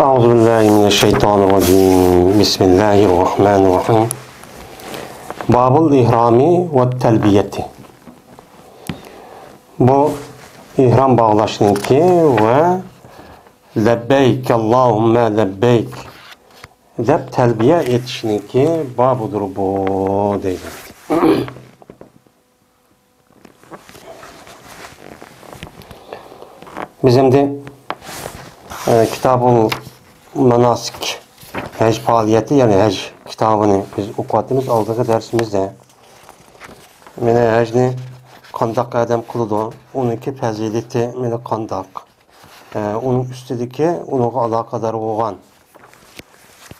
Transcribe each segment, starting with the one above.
أعوذ بالله من الشيطان الرجيم بسم الله الرحمن الرحيم باب الإحرام والتلبية Bu ihram bağlaşınki ve lebbeyk Allahümme lebbeyk dep telbiye etişinki babudur bu deyildi. Bizim de Kitab-ı Manasik Hec faaliyeti yani Hec kitabını biz okuduğumuz aldığı dersimizde mene Hec'ni kandak adam kılıdı. Onunki fezileti mene kandak. Onun üstündeki onunla alakadar olan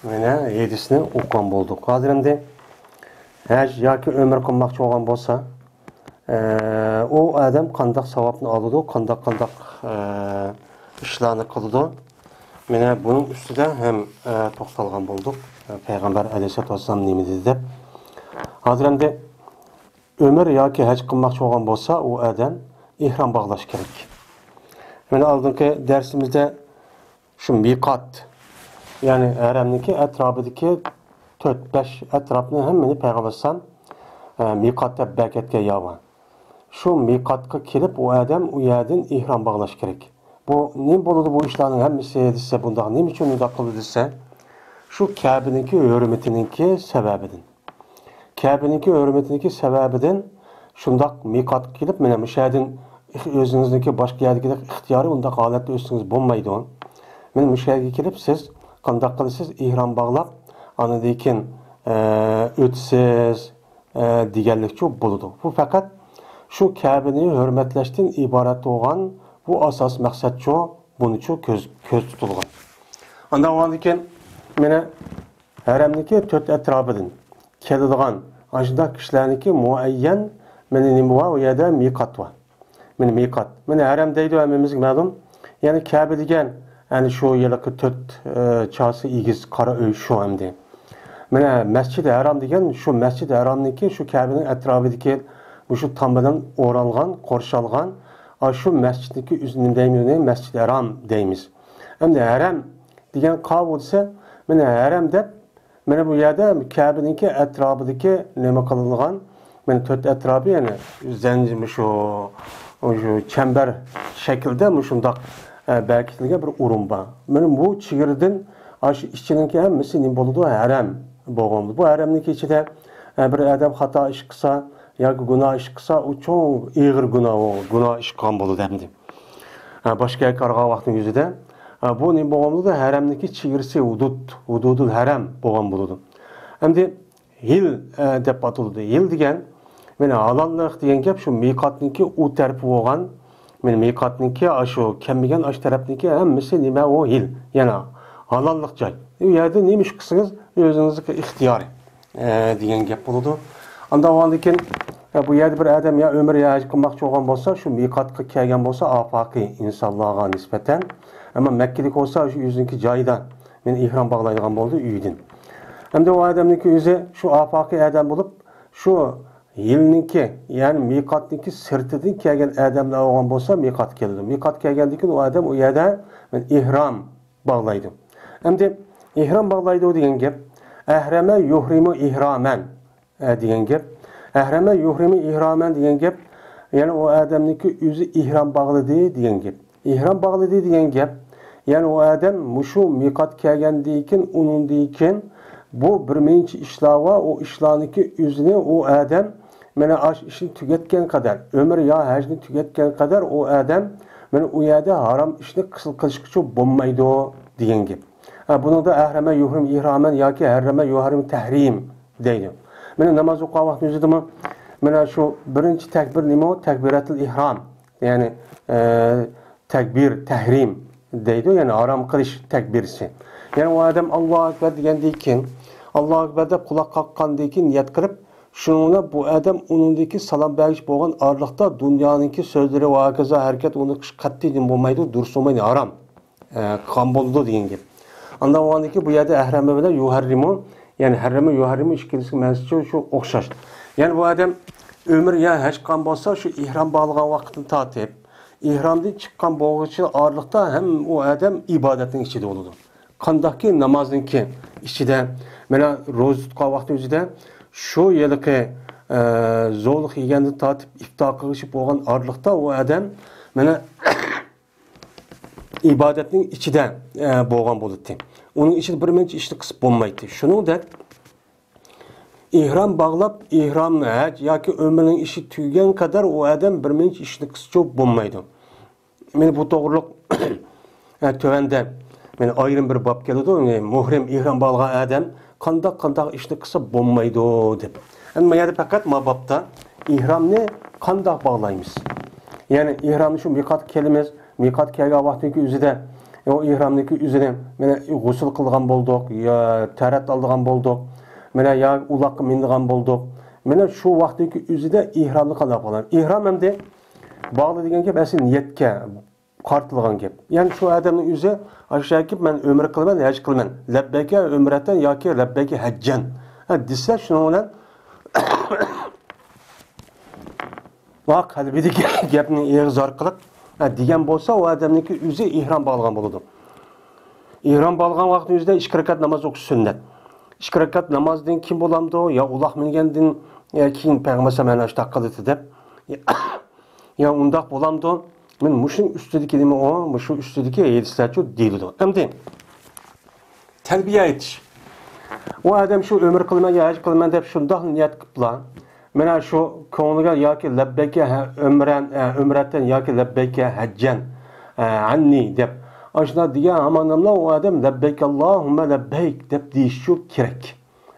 mene yedisini okuyan bulduk. Hazırımda Hec ya ki ömür kılmakçı olan olsa o adam kandak sevabını aldı. Kandak işlerini kıldı. Mene bunun üstüde hem toxtalgan bulduk. Peygamber Aleyhisselatü Vesselam nemi dedi dep. Hazırımda ömür ya ki hac kılmakçı olan olsa o adam ihram bağlaş gerek. Mene aldığınki dersimizde şu mikat yani haramdaki etrafındaki 4-5 etrafını hemmini Peygamber Aleyhisselam mikatta berketke yavan. Şu mikatka kelip o adam o yerden ihram bağlaş gerek. Bu ne boludu bu işlerin hemmisi edilse bunda ne için öyle kılınırsa şu Kabe'ninki hürmetininki sebebidir. Kabe'ninki hürmetininki sebebidir. Şundak mikat gelip mene müşahidin özünüzdeki başka yerdeki ihtiyarı onda halatda üstünüz bulmaydı on. Mene müşahidin gelip siz kandak kılısız ihram bağlap anadayken ötsiz digerlikçi buludu. Bu fakat şu Kabe'ni hürmetleştin ibaret olan bu asas məqsəd ço, bunun için köz tutulğan. Ondan olandıkən, mənə hərəmdəki 4 ətrafıdın, kəlidğan, ancaq kişilərinki müəyyən, mənə nimi var, o yerdə miqat var. Mənə miqat. Mənə hərəmdəydi əmimizin məlum, yəni Kəbə digən, yəni şu yerləki 4 çası igiz, qara öy şu əmdi. Mənə Məscid-i Həram digən, şu Məscid-i Həramdəki, şu Kəbənin ətrafıdaki, bu şu tambadan oralğan, qorşalğan, şu mesciddeki üzerindeyimiz Mescid-i Haram deyimiz. Hem de Haram diyen kavul ise mene Haram de mene bu yerde Kabe'ninki etrafındaki neme kılıngan mene 4 etrafı yani zencimi şu çember şekilde muşundak belki bir urumba. Mene bu çigirdin aşı işçininki hem mesela boludu Haram boğumdu. Bu Haram'ninki içinde bir adam hata iş kısa ya günah iş kısa o çok ağır günah iş kan bolu demdi. Başka bir karga vaktin yüzüde bu ne boğamlı da haremdeki çiğirsi hududul harem boğam buludu. Hem de hil dep atıldı. Hil diyen mene halallık diyen gep şu mikatniki o tarafı olan mene mikatniki aşı kemigen aş tarafniki hemmisi nime o hil. Yani halallık cay. Yerde neymiş kısınız özünüzdeki ihtiyarı diyen gep buludu. Anda oğandaki bu yerde bir adam ya ömür ya hac kılmakçı olan olsa şu miqatqa kelgen olsa afaki insanlığa nispeten ama Mekkelik olsa şu yüzünki caydan men ihram bağlaydigan boldu üydün. Hem de o adamınki yüzü şu afaki adam bulup şu yilninki yani miqatninki sırtıdan kelgen adamlar olan olsa miqat keldi. Miqat kelgendikin o adam o yerde men ihram bağlaydı. Hem de ihram bağlaydı o diyen gep ehreme yuhrimu ihramen diyen gep Ehreme yuhrimi ihramen diyen gep yani o adamniki yüzü ihram bağladı diyen gep. İhram bağladı diyen gep yani o adam muşu miqat kelgen deyken onun deyken bu bir mençi işlava o işlaniki yüzüne o adam mene aş işini tüketken kadar ömür ya hacni tüketken kadar o adam mene o yerde haram işini kısıl kılışkıçı bulmaydı o diyen gep. Bunu da ehreme yuhrim ihramen ya ki ehreme yuhrim tehrim deydi. Mene namaz okuyan vakti yüzüde mi? Mene şu birinci tekbir nime o? Tekbiratul ihram. Yani tekbir, tehrim deydi. Yani haram kılış tekbirisi. Yani o adam Allahu Ekber diyen deyken, Allahu Ekber'de kulak kalkan deyken niyet kırıp, şununla bu adam onundaki salam bergiş boğan ağırlıkta dünyanınki sözleri ve herkese hareket onu katliydin bulmaydı, dursumaydı haram. Kan boldu diyen gibi. Ondan o andaki bu yerde ehreme bile yuharrimu yani harrama yuharrimi işkilisi mensçi şu okşaş. Yani bu adam ömür ya hac kan bolsa şu ihram bağlagan vaktini tatip, ihramdan çıkan boğucu ağırlıkta hem o adam ibadetin içinde oludu. qandaqki namozniki ichida mana ro'za tutgan vaqt o'zida shu yilqi zo'rliq yegandan tortib iftor qilishib bo'lgan orliqda u odam mana ibodatning ichida bo'lgan bo'ladi. Uning ichida bir mencha ishni qisib bo'lmaydi. Shuningdek ihrom bog'lab, ihromni haj yoki umrning ishi tugagan qadar u odam bir mencha ishni qisib bo'lmaydi. Meni bu to'g'riliq tövende meni ayrim bir bab keladi, muhrim ihrom bog'lagan odam qandoq ishni qisib bo'lmaydi deb. Ama yani fakat mabapta ihromni qandoq bog'laymiz? Yani ihromni shu miqat kelimiz, miqat kelgan vaqtdagi o'zida o ihromniki o'zini mana g'usl qilgan bo'ldik, yo tarat olgan bo'ldik, mana yo uloqqa mindigan bo'ldik. Mana shu vaqtdagi o'zida ihromni qandoq bog'laymiz? Ihrom hamda bog'la degan gap asli niyatga qartilgan gap. Yani şu adamın o'zi aşağıki men ömür qilman, haj qilman. Labbayka umratan yoki labbayka hajjan. Ha desa shuni bilan va qalbidagi gapni eg'iz orqali degan bo'lsa, o odamniki o'zi ihrom bog'lagan bo'ladi. Ihrom bog'lagan vaqt o'zida 2 rakat namoz o'qish sunnat. 2 rakat namozdan kim bo'lamdi? Ya uloq mingandan keyin payg'ambar mana shu taqqildi deb. Ya undaq bo'lamdi? Men muşun üstüdeki nima o, muşun üstüdeki yedislerço deyildi. Endi terbiye etiş. O adam şu ömür kılman, haj kılman deb şundaq niyat qıpla. Mena şu konuga yoki labbeyke ömretten yoki labbeyke hajjan anni deb. Aşna degan amanamla o adam labbeyk Allahumma labbeyk deb deyiş şu kerak.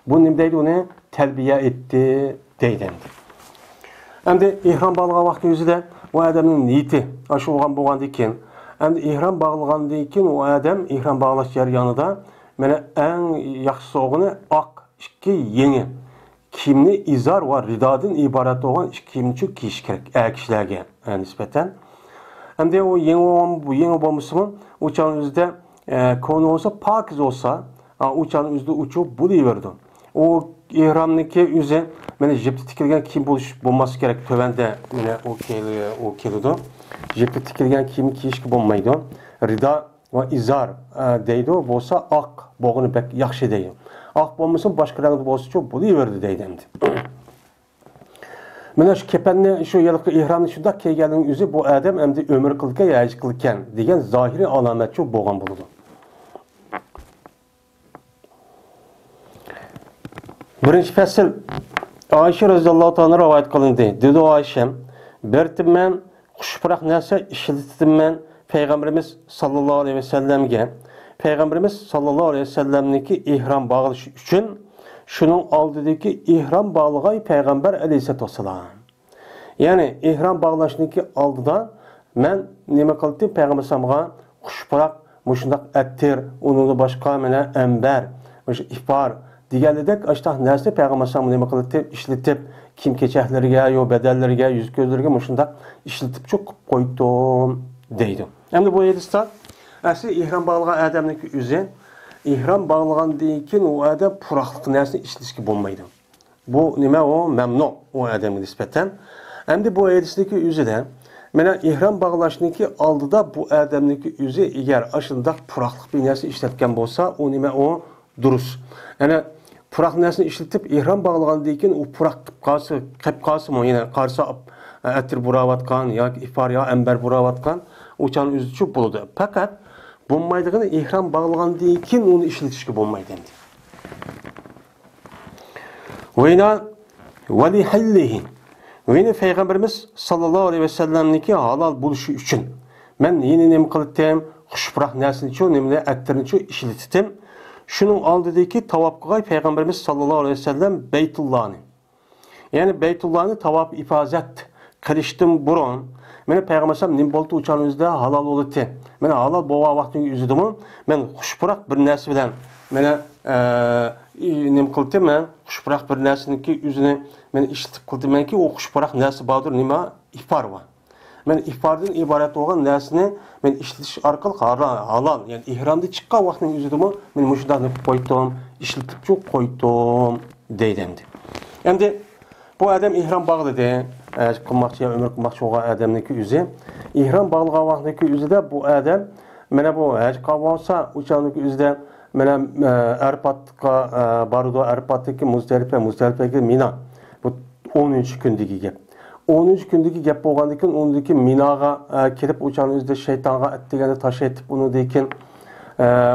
Bu nima deydi, uni terbiye etti deydi. Endi ihrom bog'lagan vaqt o'zida o adamın niyeti aşı bo'lgandan keyin, endi ihrom bog'lagandan keyin o adam ihrom bog'lash jarayonida mana eng yaxshi o'g'ini oq ikki yangi kiyimni izar va ridodan iborat bo'lgan ikki kiyimni kiyish kerak kishilarga nisbatan. Endi o yangi bo'lmasa, o'chan o'zida konu olsa, pokiz olsa, o'chan o'zida uçup bo'laverdi. O ihromniki o'zi mana jipti tikilgan kiyim bo'lmasi kerak. Tövende mana o keladi. Jipti tikilgan kiyim kiyishga bo'lmaydi. Rido va izar deydi, bo'lsa oq bo'g'ini bek yaxshi deydi. Oq bo'lmasa boshqa rangda bo'lsa-chi bo'laverdi deydi endi. Mana shu kepanni shu yilqi ihromni shunda kiyganning o'zi bu odam endi umr qilgan, haj qilgan degan zohiriy alomatchi bo'lgan bo'ladi. Birinci fasıl Ayşe radhiyallohu ta'ala rivayet qilindi. Dedi Ayşem, "Bertimmen xushpurak narsa ishlatdim Peygamberimiz sallallohu alayhi vasallamga. Peygamberimiz sallallohu alayhi vasallamniki ihrom bog'lash uchun shuning oldidagi ihrom bog'lag'ay Peygamber alayhisolatu vasallam. Ya'ni ihrom bog'lashniki oldida men nima qildim? Peygamber sallamga xushpurak, mushundaq attir, uningda boshqa mana ambar, o'sha ifar deganidek aştaq narsa Peygamber sallam nima qilib ishlatib, kim kechaklarga yo badallarga, yuz ko'zlarga mushundaq ishlatib qilib qo'ydim deydi. Endi bu hadisda asli ihrom bog'lagan odamniki o'zi ihrom bog'lagandan keyin u odam puraqliq narsani ishlatishga bo'lmaydi. Bu nima o mamnu o odamga nisbatan. Endi bu hadisdagi o'zida mana ihrom bog'lashniki oldida bu odamniki o'zi agar ashundaq puraqliq bir narsa ishlatgan bo'lsa, u nima o durus. Yani purak narsani ishlatib ihrom bog'lagandan keyin u purak qilib qolsa, yana qarsa atir buravatgan yoki ifar yo ambar buravatgan o'chan o'zicha bo'ladi. Faqat bo'lmaydigini ihrom bog'lagandan keyin uni ishlatishga bo'lmaydi endi. Vayna vali hallihi. Vayna Peygamberimiz sallallohu alayhi vasallamniki halal bo'lishi uchun men yeni nima qildim? Xushpurak narsani nimani attirni ishlatdim. Şunun aldığındaki tavaf kılay Peygamberimiz sallallahu aleyhi ve sellem Beytullah'ını. Yani Beytullah'ını tavaf ifazet kılıştım burun. Mene Peygamber sallam nim boltu uçağınızda halal oludu. Mene halal boğa vaktini üzüdümü. Men huşpurak bir nesi bilen. Mene nim kıldı men huşpurak bir nesinin ki yüzüne men işletip kıldı men ki o huşpurak nesi bağdır nima ifar var. Men ifardan ibaret olan nesini men işletiş arkalı halal. Yani ihramda çıkan vaktin yüzüdümü men muşundan koydum, işletip çok koydum deydimdi. Endi bu adam ihram bağlıdı. Kılmakçıya ömür kılmakçı olan adamdaki yüzü. İhram bağlığa vaktindeki yüzü de bu adam Mana bu haj qavonsa, uçanlık üzde mana Arfatqa barıdı, Arfatdaki Muzdalifaga Mina. Bu 10-chi kundagi gap. 10-chi kundagi gap bo'lgandan keyin undagi Minaga kelib uçanlık üzde shaytonga atdiganda tashaytib unidan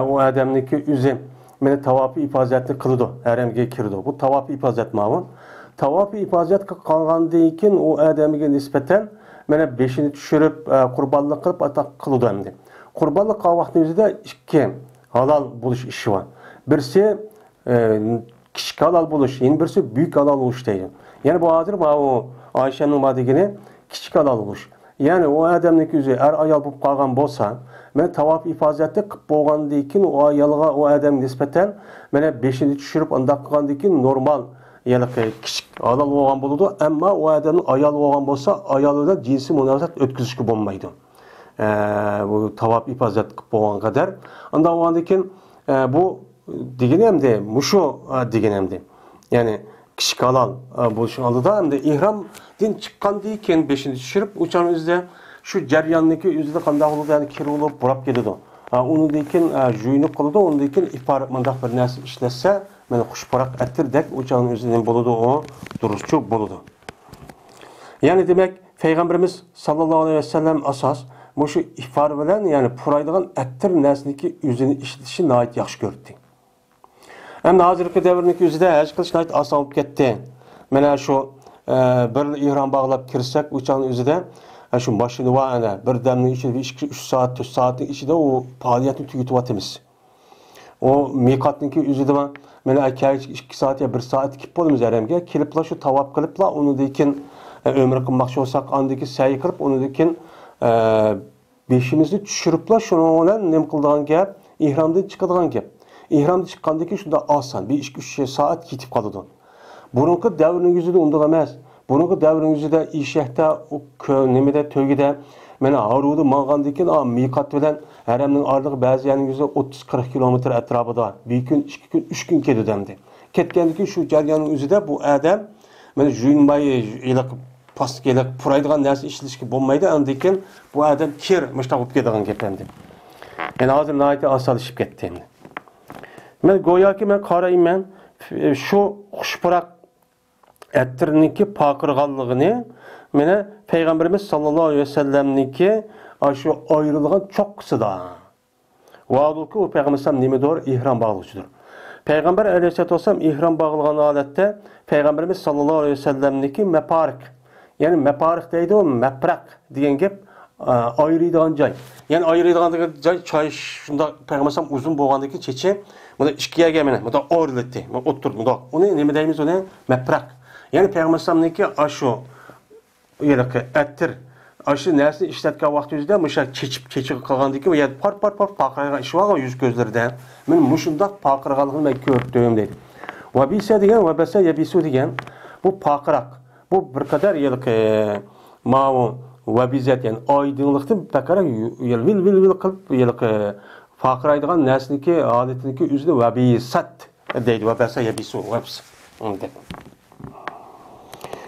o adamniki o'zi mana tavofi ifozatni qildi, haramga kirdi. Bu tavofi ifozat ma'lum. Tavofi ifozat qilgandan keyin o adamga nisbatan mana beshini tushirib qurbonlik qilib ataq qildi endi. Qurbonlik qilgan vaqtingizda ikki halal bo'lish ishi bor. Birisi kichik halal bo'lish, yana birisi büyük halal bo'lish deydi. Yani bu hozir o Ayşe'nin vadigini kichik halal bo'lish. Yani o adamniki o'zi ayol bo'lib qolgan bo'lsa, men tavof ifozatni qilib bo'lgandan keyin o ayolga o adam nisbatan mana beshini tushirib undaq qilgandan keyin normal yani kichik halal bo'lgan bo'ladi, ammo o adamning ayol bo'lgan bo'lsa, ayol bilan jinsiy munosabat o'tkazishga bo'lmaydi. Bu tavof ifozat qilib bo'lgan qadar. Undan bo'lgandan keyin bu degani hamda mushu degani hamda. Ya'ni kichik halal bo'lishning oldida hamda ihromdan chiqqandan keyin beshini tushirib, o'shan o'zida shu jarayonniki o'zida qanday bo'ladi, ya'ni kirilib, burab ketadi. Undan keyin juyinib qoladi, undan keyin ifar mundaq bir narsa ishlatsa, mana xushparaq attirdek o'shan o'zining bo'ladi, o durustchu bo'ladi. Ya'ni demak, Peygamberimiz sallallohu alayhi vasallam asos mushu ifar bilan, ya'ni puraydigan attir narsaniki o'zini ishlatishni nihoyat yaxshi ko'rdi. Hem hozirgi davrniki o'zida haj qilish nihoyat oson bo'lib ketdi. Mana shu bir ihrom bog'lab kirsak, o'shan o'zida shu mashina va ana bir damning ichida 2-3 soat, 4 soatning ichida o faoliyatni tugatyapmiz. O miqatniki o'zida mana 2 soat ya 1 soat kelib bo'lamiz haramga, kelibla shu tavob qilibla, undan keyin umr qilmoqchi bo'lsak, andiki sa'i qilib, undan keyin beshimizni tushiribla shuni bilan nima qiladigan gap, ihromdan chiqadigan gap. İhramda chiqqandan keyin shunda oson, 1-2-3 soat ketib qoladi. Burungi davrning yuzida unday emas. Burungi davrning yuzida ishakda, nimada to'gida mana haruda mang'andan keyin miqat bilan haramning orlig'i ba'zi yerning yuzida 30-40 kilometr atrofida. Bir kun, 2 kun, 3 kun ketadi endi. Ketgandan keyin shu jarayonning o'zida bu odam mana juyinmay, iliq pastga puraydigan narsa ishlashga bo'lmaydi. Undan keyin bu odam kir mushtaq bo'lib ketadigan gap endi. Yani hozir nihoyat osonlashib ketdi endi. Men go'yoki men qarayman, shu xushparaq attirniki pokirganligini meni Peygamberimiz sallallohu alayhi vasallamniki shu ayrilgan cho'qqisida. Va'dulku o Peygamber nimadir? Ihrom bog'lovchidir. Peygamber alayhissalatu vasallam ihrom bog'lagan holatda Peygamberimiz sallallohu alayhi vasallamniki maparik. Yani maparik deydi o, mapraq degan gap ayrıydigan joy. Yani ayrıydigan joy choy shunda Peygamber uzun bo'lgandiki cheche bunda ikkiga gemine, bunda o'rlatdi, o'ttirdi bunda. Uni nima deymiz uni? Mapraq. Yani Peygamberimizniki ashu yelaqi attir, ashu narsa ishlatgan vaqtingizda musha chechib qolgandiki, ya par paqirgan ish var yuz ko'zlarida. Men mushundaq paqirganligini men ko'rdim deydi. Va bisa degan va basa yabisu degan bu paqiraq. Bu bir qadar yelaqi ma'u va bizat, yani oydinlikni bakara vil qilib yelaqi faqiraydigan narsaniki holatniki o'zini vabisat deydi. Va basa yabisu vaps.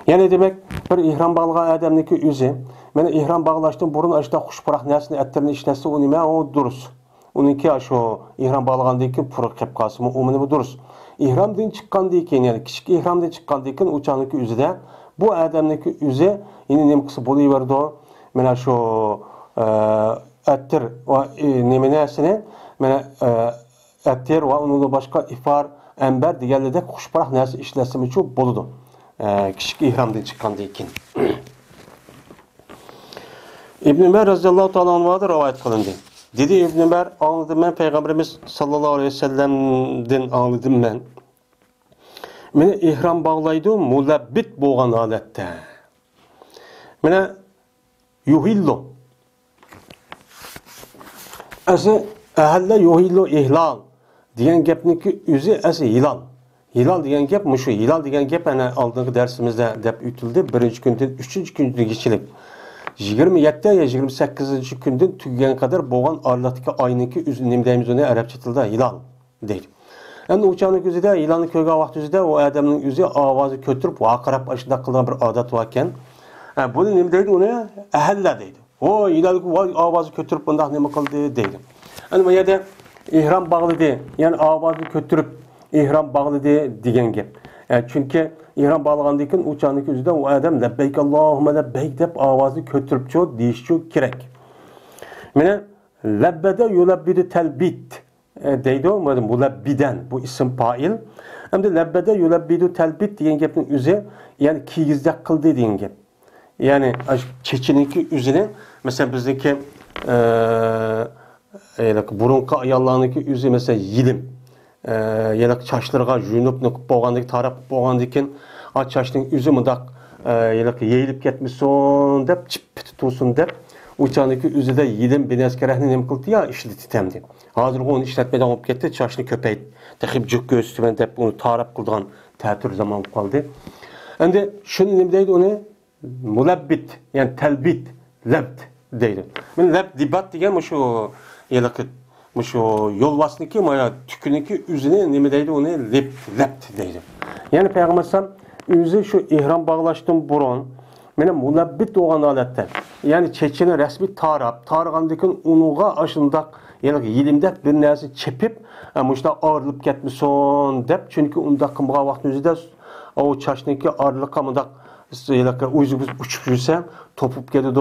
Yani demek bir ihram bog'lagan odamniki o'zi mana ihrom bog'lashdan burun ashta xushparaq narsani attirni ishlatsa, u nima? O durust. Uniki shu ihrom bog'lagandan keyin puruq qilib qolsa, u nima durust. Ihromdan chiqqandan keyin, yani kichik ihromdan chiqqandan keyin o'chanligi o'zida bu odamniki o'zi endi nima qilsa bo'laverdi. Mana shu attir va nima narsani mana attir va undan boshqa ifar, ambar deganlarda xushparaq narsa ishlatsa uchun bo'ladi. Kichik ihromdan chiqqandan keyin. İbn Ömer radhiyallohu ta'ala anhudan rivoyat qilindi. Dedi İbn Ömer, anladım ben Peygamberimiz sallallohu alayhi vasallamdan anladım ben. Meni ihrom bog'laydi mulabbit bo'lgan holatda. Mana yuhillu. Asli ahalla yuhillu ihlal degan gapniki o'zi asli hilal. Hilal degan gap mushu. Hilal degan gap ana oldingi darsimizda deb o'tildi. 1-kundan 3-kunga geçilib 27 ya 28 kundan tugagan qadar bo'lgan oraliqdagi oyniki o'zi nima deymiz uni arabcha tilda hilal deydi. Endi o'chaning o'zida hilalni ko'rgan vaqt o'zida u odamning o'zi ovozi ko'tarib vaqirab ashunda qilgan bir odat bor ekan. Buni nima deydi uni? Ahalla deydi. O hilalga ovozi ko'tarib bunday nima qildi deydi. Hani bu yerda ihram bağladı, yani avazını kötürüp ihram bağladı degan gap. Yani çünkü ihram bağlagandan keyin u chaqniki o'zida u odam labbeyk Allohumma labbeyk deb ovozini ko'tirib deyishi kerak. Mana labbada yulabbidu talbit deydi o, bu labbidan, bu isim fa'il. Hamda labbada yulabbidu talbit degan gapning o'zi, ya'ni kiygizdak qildi degan gap. Yani çeçininki üzerine mesela bizdeki burunqa ayollarniki üzü mesela yilim. Yelak çaşlarga juyunup nukub bolgandaki tarap bolgandan a çaşning üzü mundaq yelak yeyilip ketmişsin deb chip tutulsun deb uçaniki üzüde yilim bineskerahni nima qildi ya ishlati tamdi. Hozir onu ishlatmaydan olib ketdi, çaşni ko'paydi. Taxib jukka o'stiman deb uni tarap qilgan ta'tir zaman qoldi. Endi shuni nima deydi uni? Mulabbit, yani telbit, lebt deydi. Men lebt dibat degan şu yelaqit, şu yolvasniki, maya tüküniki üzüne nima deydi uni? Lebt deydi. Yani Peygamber sallam o'zi şu ihram bağlaştım burun, meni mulabbit bo'lgan holatda, yani chechini rasmiy targandan keyin unuga ashundaq yani yilimdek bir narsa chepib, mushta og'rilib ketmisin deb, chunki unda qilgan vaqt o'zida o chashniki og'irlikqa mundaq o'zimiz uçup yursa topib ketadi.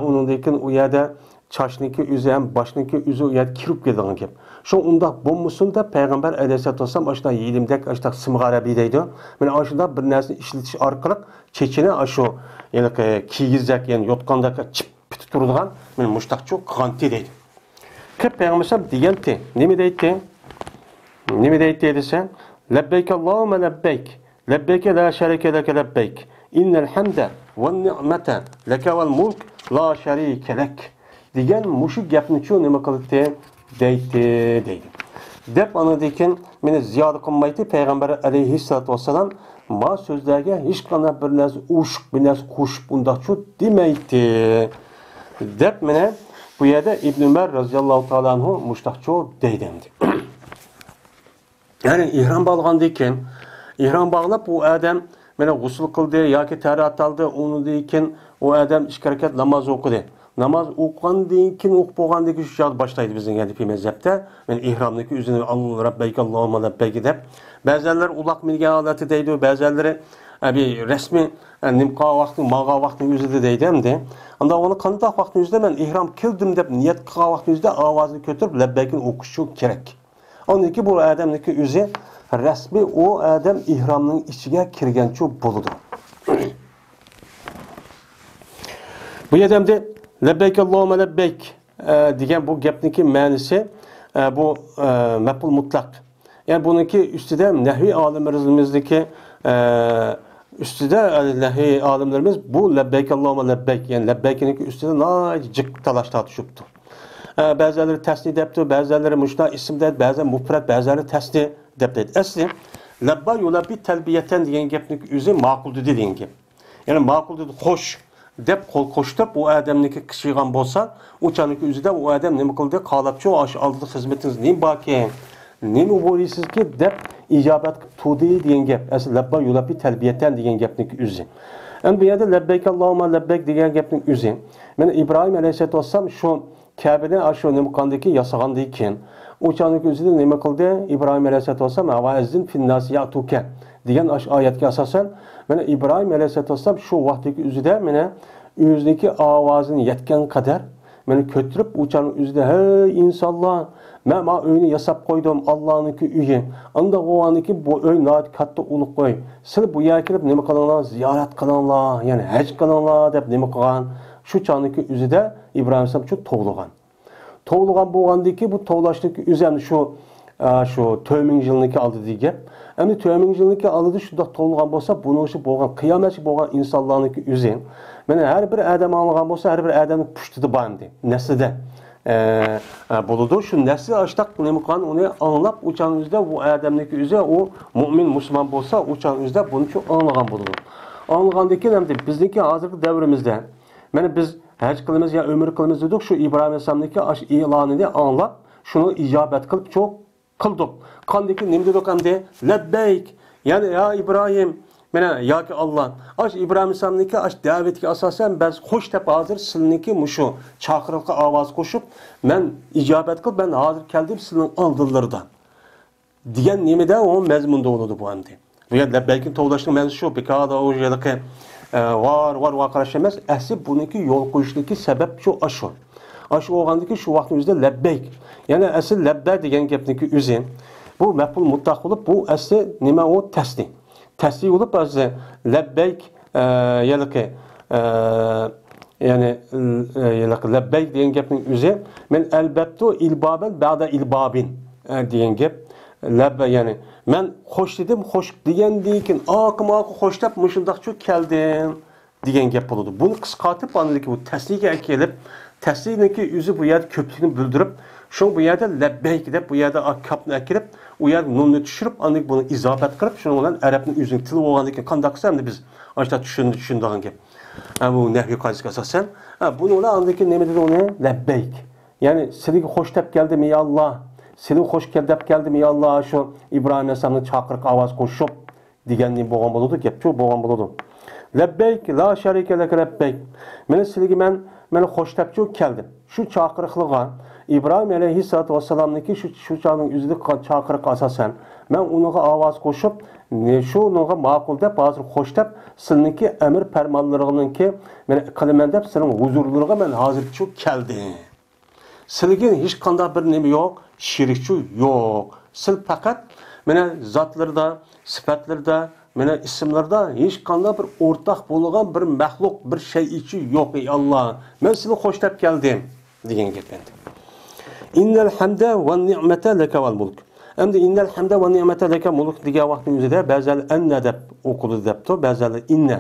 Undan keyin u yerda chashniki o'zi ham boshniki o'zi u yerda kirib ketadigan gap. Shu undaq bo'lmasin deb Payg'ambar alayhisolatu vasallam ashuna yilimdek ashuna simg'arabi deydi. Mana ashunda bir narsani ishlatish orqali chechini ashu yani kiygizak, yani yotganda chip turadigan mana mushtaqchu qanti deydi. Kep Payg'ambar sallam degandi, nima deydi? Nima deydi desa, labbeyk Allohumma labbeyk. Labbeyk la şerike leke labbeyk. İnnel hamde ve ni'mete leke vel mulk la şerike lek. Degan muşu gapni chu nima qildi deydi. Deb anadikin meni ziyoda qilmaydi Payg'ambar alayhissalatu vassalam ma so'zlarga hech qanday bir narsa ushq bir narsa qo'shib undaq chu demaydi. Deb meni bu yerda İbn Ömer roziyallohu taala anhu mushtaqchu deydi. Yani ihram bağlagandan keyin ihram bağlab bu adam mana g'usl qildi yoki tarat oldi, undan keyin u odam 2 rakat namoz o'qidi. Namoz o'qigandan keyin o'qib bo'lgandan keyin shu joyda boshlaydi bizning Hanifiy mazhabda. Men ihromniki o'zini Alloh rabbeyk Allohumma labbeyk deb. Ba'zilar uloq mingan holati deydi, ba'zilari bir rasmiy nimqa vaqti, maga vaqtning o'zida deydi hamda. Unda uni qanday vaqtning o'zida men ihrom qildim deb niyat qilgan vaqtning o'zida ovozini ko'tarib labbeykin o'qish kerak. Ondan bu odamniki o'zi rasmi o adam ihramның içine kirgenço buludu. Bu adamda lebbeyk Allahümme lebbeyk degan bu gapniki ma'nisi bu maf'ul mutlaq. Yani bununki üstüde nahvi alimlerimizdeki üstüde nahvi alimlerimiz bu lebbeyk Allahümme lebbeyk, yani lebbeykiniki üstüde nacık talaş tartışıptı. Bazıları tasnid yaptı, bazıları müşna isim dedi, bazıları mufrad, bazıları tasnid deydi. Asli labba yulabbi talbiyeten degan gapning o'zi ma'qul degan gap. Yani ma'qul dedi, xo'sh deb qo'l qo'shtirib u odamniki qishig'an bo'lsa, o'chaniki o'zida u odam nima qildi? Qalabchi osh oldi xizmatingiz nima borki? Nima bo'laysizki deb ijobat tudi degan gap. Asli labba yulabbi talbiyeten degan gapning o'zi. Endi bu yerda labbeyk Allohumma labbeyk degan gapning o'zi. Mana İbrahim alayhisolatu vasallam shu Kabe'den aşağı nima qandiki yasagandan keyin o'chaniki o'zida nima qildi? İbrahim alayhisolatu vasallam avazdin finnas ya'tuka degan oyatga asosan mana İbrahim alayhisolatu vasallam shu vaqtdagi o'zida mana o'ziniki ovozini yetgan qadar mana ko'tirib o'channing o'zida hey insonlar, men uyni yasab qo'ydim, Allohniki uyi. Unda o'g'aniki bu uy noat katta ulug' uy. Siz bu yerga kelib nima qilinglar? Ziyorat qilinglar, ya'ni haj qilinglar deb nima qilgan? Şu çağındaki üzüde İbrahim Aleyhisselam şu toğluğan. Toğluğan boğandaki bu toğlaştaki üzerine şu tövmün yılındaki aldı diye. Hem tövmün yılındaki aldı şu da toğluğan bolsa bunu şu boğan kıyametçi boğan insanlarındaki üzerine. Yani her bir adam alğan bolsa her bir adamın puştudu bandı. Nesli buludu. Şu nesli açtak nemi kan onu anlap uçan üzde bu adamdaki üzerine o mümin Müslüman bolsa uçan üzde bunu çok anlagan buludu. Anlagandaki hem de bizdeki hazırki devrimizde yani biz hac kılımız ya ömür kılımız dedik, şu İbrahim Aleyhisselam'daki ilanını anlap, şunu icabet kılıp çok kıldık. Kandaki ne dedik hem de lebbeyk, yani ya İbrahim, Mene yoki Allah. Aş İbrahim Aleyhisselam'niki aş davetga asosan biz xo'sh deb hozir sizniki mushu chaqiriqqa ovoz qo'shib, men ijobat qilib, ben hozir keldim sizning oldinlardan. Degan nimada o mazmunda bo'ladi bu endi. Bu yerda belki to'g'lashning ma'nosi shu, bekada o yerdagi var qarash emas, asli buniki yo'l qo'yishniki sabab shu ashu. Ashu o'g'andiki shu vaqtning o'zida labbayk. Ya'ni asl labba degan gapniki o'zi bu maf'ul mutlaq bo'lib, bu asli nima o tasdiq. Tasdiq bo'lib asli labbayk yani labbayk degan gapning o'zi men albatta ilbabal ba'da ilbabin degan gap. Labba yani men xo'sh dedim, xo'sh degandan keyin oqimoqi xo'shlab mushundaqcha keldim degan gap bo'ladi. Buni qisqartib anadiki bu tasdiqga kelib, tasdiqniki o'zi bu yerda ko'plikni bildirib, shu bu yerda labbayk deb bu yerda akapni akirib, u yer nunni tushirib, anadiki buni izobat qilib, shuning bilan arabning o'zining tili bo'lgandan keyin qanday qilsa endi biz ashta tushundigan gap. Bu nahviy qoidaga asosan, buni ular anadiki nima dedi uni? Labbayk. Ya'ni sizga xo'sh deb keldim ey Alloh. Seni hoş deb keldim ey Allah şu İbrahim Aleyhisselam'ın çakırık avaz koşup deganning bo'lgan bo'ladi, gap shu bo'lgan bo'ladi. Labbeyk la sharika lak labbeyk. Meni sizga men hoş deb keldim. Shu chaqiriqliga İbrahim Aleyhisselatü Vesselam'niki şu çağın üzülük çaqiriq asasen men unuga avaz koşup şu unuga ma'qul deb hozir hoş deb sizniki emir fermanlarınınki men qilaman deb sening huzurlarga men hozir shu keldim. Sizga hech qanday bir nima yo'q, şirkçi yok. Sil fakat mene zatlarda, sıfatlarda, mene isimlarda hiç qanday bir ortak bo'lgan bir mahluk, bir şey içi yok ey Allah. Men sizni hoş deb keldim degan gap endi. Innal hamda va ni'mata laka val mulk. Endi innal hamda va ni'mata laka mulk degan vaqtning o'zida ba'zan anna deb o'qildi debdi, ba'zan inna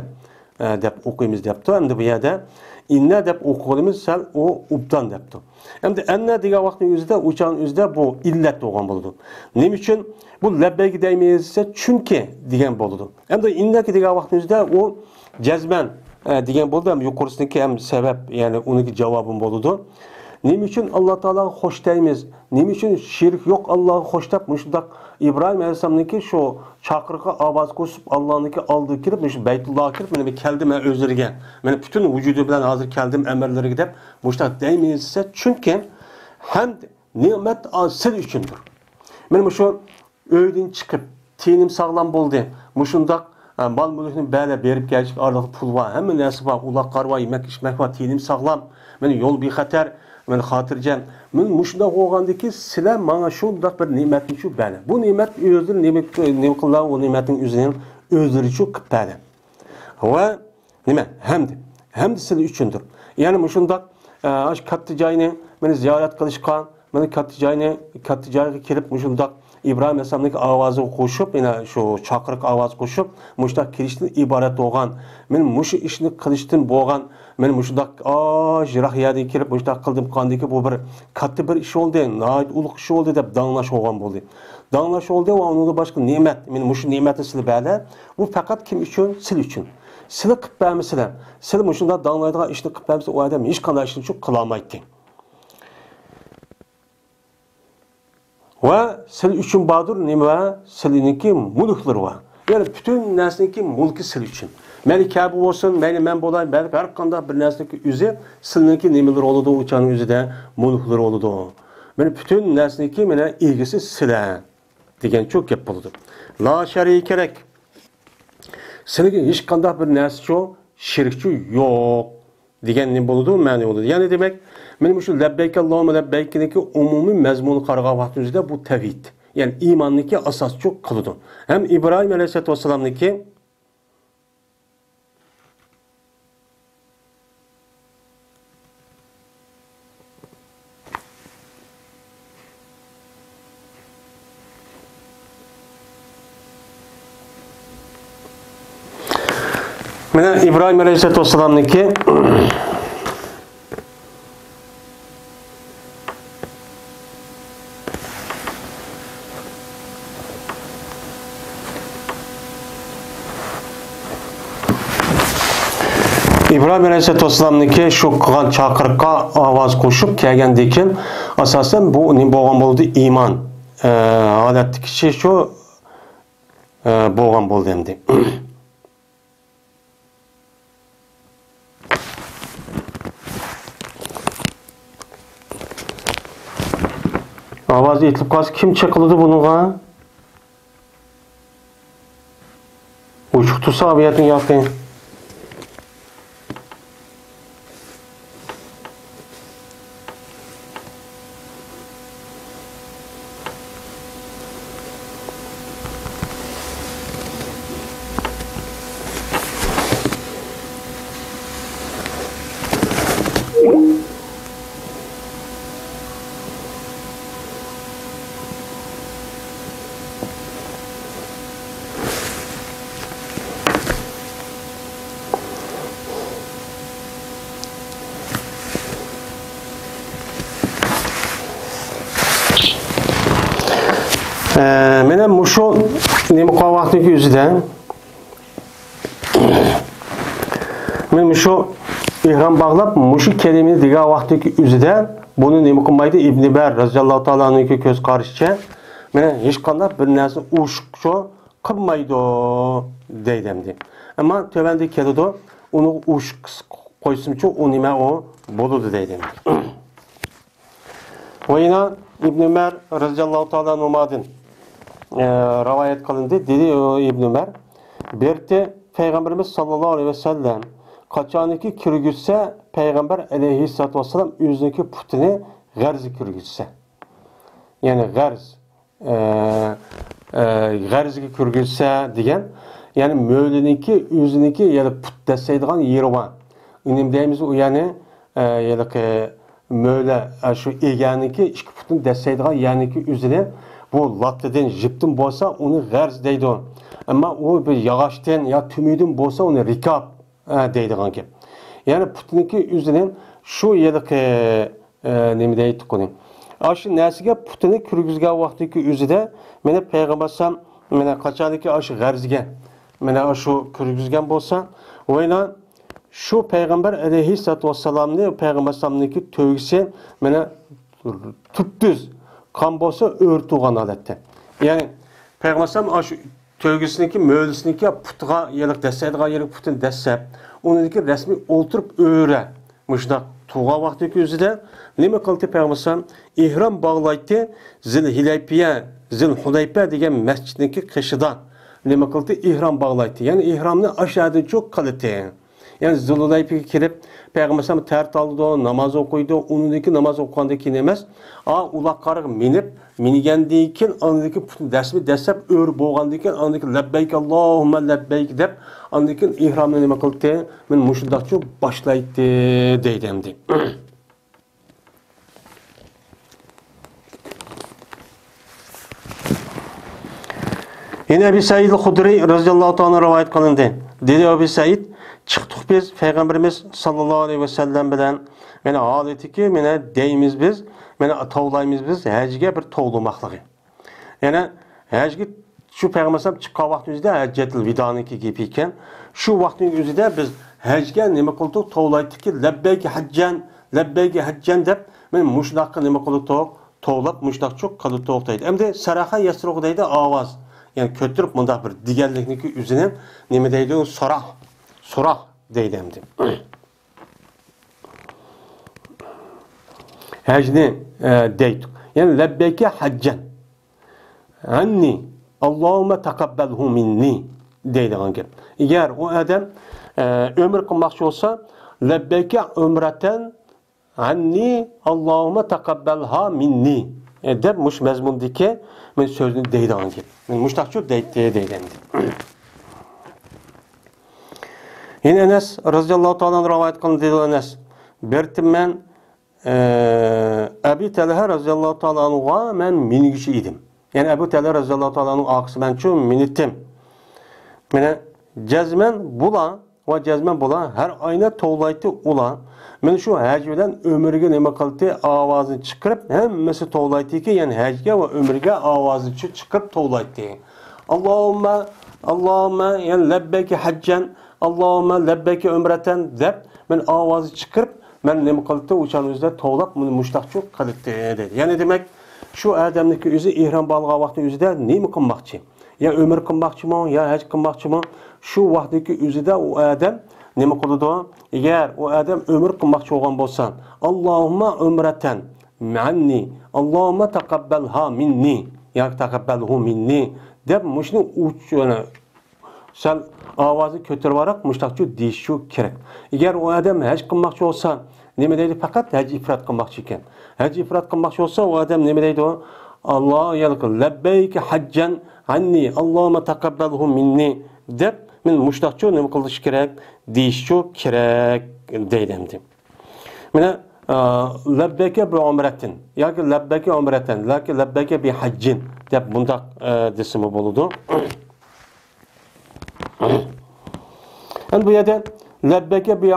deb o'qiymiz debdi. Endi bu yerda inna deb o'qilimiz sal o ubdan debdi. Endi anna degan vaqtning o'zida o'chan o'zida bu illat bo'lgan bo'ladi. Nima uchun bu labbayk deymiz? Chunki degan bo'ladi. Endi innaki degan vaqtning o'zida u jazman degan bo'ldi, ham yuqorisiniki ham sabab, ya'ni uniki javobim bo'ladi. Nima uchun Alloh taolaga xo'sh deymiz? Nima uchun shirk yo'q Allohga xo'sh deb mushundaq İbrahim Aleyhisselam'niki şu çakırıqa ovoz qo'shib Allohniki oldiga kirib, shu Baytullohga kirib, men keldim o'zlariga. Men butun vujudi bilan hozir keldim amirlariga deb mushundaq deymiz. Chunki hamd ne'mat sil uchundir. Men shu uydan chiqib, tenim sog'lom bo'ldi. Mushundaq mol mulkni ba'la berib kelishik, orada pul bor, hamma narsa bor, ular qarva, yemak ichmak bor, tenim sog'lom. Men yo'l bexatar, men xotirjam. Men mushunda bo'lgandiki sizlar menga shundaq bir ne'matni shu bana. Bu ne'mat o'zini nima qilgan, o ne'matning o'zini o'zlari shu qilib berdi. Va nima? Hamd sizlar uchundir. Ya'ni mushundaq ash katta joyni meni ziyorat qilishgan, meni katta joyga kelib mushundaq İbrahim Aleyhisselam'daki avazı qo'shib, yana shu chaqiriq ovoz qo'shib, mushundaq kirishdan iborat bo'lgan, men mushu ishni qilishdan bo'lgan, men mushundaq jiroq yerga kirib mushundaq qildim qandiki bu bir katta bir ish bo'ldi, nihoyat ulug' ish bo'ldi deb danglash bo'lgan bo'ldi. Danglash bo'ldi va unga boshqa ne'mat, men mushu ne'matni sizlar berdi. Bu faqat kim uchun? Sil uchun. Sizlar qilib bermasizlar. Sizlar mushundaq danglaydigan ishni qilib bermasa, u odam hech qanday ishni shu qila olmaydi. Ve sil üçün badur nima siliniki mulklar var. Yani bütün nesneki mulki sil üçün. Meni kabi olsun, meni men bolayım, belki her qanday bir nesneki üzü siliniki nimalar oludu, uçanın üzü de mulklar oludu. Meni bütün nesneki mene ilgisi sile degen çok gap boludu. La şerike kerek. Siliniki hiç qanday bir nesço, şirkçi yok degen ne boludu, mani oludu. Yani demek benim şu lebbeyk Allahümme lebbeykiniki umumi mezmunu qaragan vaqtimizda bu tevhid. Yani imanniki asas çok kılıdı. Hem İbrahim Aleyhisselatü Vesselam'niki İbrahim Aleyhisselatü Vesselam'niki İbrahim Aleyhisselatü Vesselam'niki şu qilgan chaqiriqqa ovoz qo'shib kelgandan keyin asosan bu nima bo'lgan bo'ldi? Iymon holatdagi kishi shu bo'lgan bo'ldi endi. ovozi etilib qolsa, kim chiqiladi bunga? Uçuk tutsa abiyetin yapayım. Menen muşu nima qolgan vaqtning o'zida men muşu ihrom bog'lab muşu kelimani degan vaqtning o'zida buni nima qilmaydi Ibn Bar roziyallohu ta'ala anhuga ko'z qarashicha meni hech qanday bir narsa ushqcho qilmaydi deydimdi. Ammo tövanda keladi uni ushq qo'ysimchi u nima o bo'ladi deydim. Oyina Ibn Bar roziyallohu ta'ala anhudan rivayet qilindi. Dedi İbn Ömer, berti Peygamberimiz sallallohu aleyhi ve sellem qachoniki kirgizsa, Peygamber aleyhissalatu vesselam o'ziniki putini g'arz kirgizsa. Ya'ni g'arzga kirgizsa degan, ya'ni mo'liniki o'ziniki ya'ni put desaydigan yeri bor. Uning deymiz u ya'ni mo'la shu eganiki ikki putni desaydigan ya'niki o'zini bu lattidan jiptin bo'lsa uni g'arz deydi. Ammo u bir yog'ochdan yo tumidin bo'lsa uni rikob deydigan gap. Ya'ni putniki o'zini shu yerga nima deydi qo'ying. Shu narsaga putini kirgizgan vaqtdagi o'zida meni payg'ambar mana qachoniki shu g'arzga mana shu kirgizgan bo'lsa, o'yna shu payg'ambar alayhissalatu vassalamni payg'ambarsamniki to'g'isi mana tuptuz kan bolsa örtüğün aletте. Yani Peygamberim şu tövgüsüneki, möğlüsüneki putğa yelik deseydiğe yelik putun desep, onundaki resmi oturup öğre. Müşdak tuğa vaxtdaki özüde nime kıldı Peygamberim? İhram bağlaydı Zil-Hudaybiye degen mescidindeki kışıda nime kıldı? İhram bağlaydı. Yani ihramını aşağıda çok kalıtı. Yani Zil-Hudaybiye'ye kirip Peygamberim tert aldı, namaz okuydu, onundaki namaz okuyandaki nemez. Ulaqarığı minip, minigendikin andaki putun desmi desep ör boğandikin andaki lebbeyk Allahümme lebbeyk dep andikin ihramını nime kıldı? Men muşundakçı başlaydı deydimdi. Yine Ebu Said el-Hudri radıyallahu ta'ala rivayet kılındı. Dedi Ebu Said, çıktık biz Peygamberimiz sallallahu aleyhi ve sellem bilen meni adeti ki meni deyimiz biz meni tavlayımız biz həcge bir tavlamaklığı. Yani həcge şu Peygamberim çıkan vaktimizde həccetil vidaniki gibi iken şu vaktin özüde biz həcge nime kıldık tavlaydık ki lebbeyki haccen dep men muşdakı nime kıldık tavlap muşdak çok kalıp tavlaydı. Hem de saraha yasırığı deydi avaz. Yani kötürüp bunda bir diğerlikniki üzerine nime deydi sorah deydi hem de. Hecni deydik. Yani lebbeyke haccen. Anni Allahümme tekabbelhu minni deydiğen gel. Eğer o adam ömür kılmakçı olsa lebbeyke ömreten anni Allahümme tekabbelha minni deb muş mezmundaki men sözünü deydiğen gel. Men muştakçı deydiğen Yine Enes radıyallahu ta'ala rivayet kılın dedi Enes. Bertim ben Ebu Talha radıyallahu ta'ala anhu'a men mingici idim. Yani Ebu Talha radıyallahu ta'ala anhu'a aksı ben çok minittim. Mene cezmen bula ve cezmen bula her ayna toğlaytı ula. Men şu hec bilen ömürge nime kıldı avazını çıkarıp hemmesi toğlaytı ki yani hecge ve ömürge avazını çıkarıp toğlaytı. Allahümme yani lebbeki haccen Allahümme lebbeki ömreten deb men avazı çıkarıp men nima qildi o'shanizda tovlab buni mushtaqchi qildi dedi. Ya'ni demak shu odamniki o'zi ihrom bo'lgan vaqtda o'zida nima qilmoqchi? Ya umr qilmoqchimi, ya haj qilmoqchimi? Shu vaqtdagi o'zida u odam nima qiladi? Agar u odam umr qilmoqchi bo'lgan bo'lsa, Allohumma umratan manni. Allahümme takabbelha minni. Ya takabbelhu minni. Deb muşnu uçuna sen avazı kötürüvarak muştakçı deyişi gerek. Eğer o adam hac kılmakçı olsa neme deydi? Fakat hac ifrat kılmakçı iken. Hac ifrat kılmakçı olsa o adam neme deydi o? Allah yalıkı lebbeyke haccen anni Allahümme takabbelhu minni deb men muştakçı neme kılış gerek? Deyişi gerek deydimdi. Mene lebbeyke bi umretin yoki lebbeyke umretin yoki lebbeyke bi haccin deb bundaq desimi boludu. Yani bu yerda lebbeke bi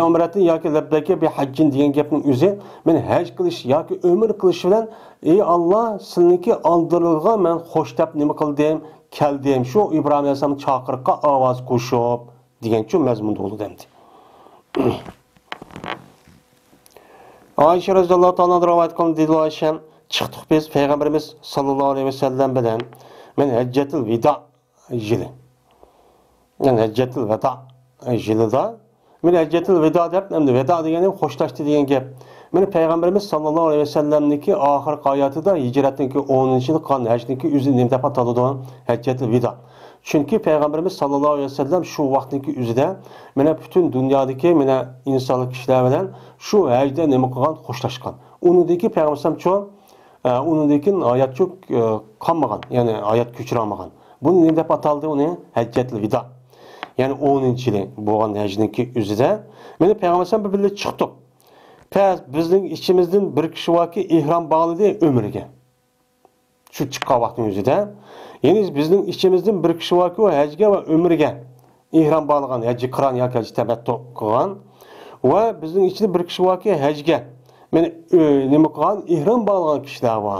umretin yoki lebbeke bi haccin degan gapning o'zi men haj qilish yoki umr qilish bilan ey Allah sizniki oldirilgan men xo'sh deb nima qildim keldim shu İbrahim alayhisalom chaqiriqqa ovoz qo'shib degancha mazmunda bo'ldi demdi. Ayşe radhiyallohu ta'ala rivoyat qildi deydilar, chiqdik biz payg'ambarimiz sallallohu alayhi vasallam bilan men hajjatul vido yili yani hajjatul veda yilida men hajjatul veda deb endi veda degani xo'shlashdi degan gap. Meni payg'ambarimiz sallallohu alayhi vasallamniki oxirgi hayotida hijratniki 10-yil qilgan hajniki o'zi nima deb ataladi? Hajjatul veda. Chunki payg'ambarimiz sallallohu alayhi vasallam shu vaqtniki o'zida mana butun dunyodagi mana insonlik kishilar bilan shu hajda nima qilgan? Xo'shlashgan. Unidagi payg'ambarimiz unidikin hayot cho'k qolmagan, ya'ni hayot ko'chirolmagan. Buni nima deb ataldi uni? Hajjatul veda. Yani 10-yili bo'lgan hajniki o'zida meni payg'ambarimiz birga chiqdik. Pes bizning ichimizdan bir kishi borki ihrom bog'ladi umriga. Shu chiqqan vaqtning o'zida, ya'ni bizning ichimizdan bir kishi borki o hajga va umriga ihrom bog'lagan, haji qiron yoki haji tamattu qilgan va bizning ichida bir kishi borki hajga meni nima qilgan ihrom bog'lagan kishilar bor.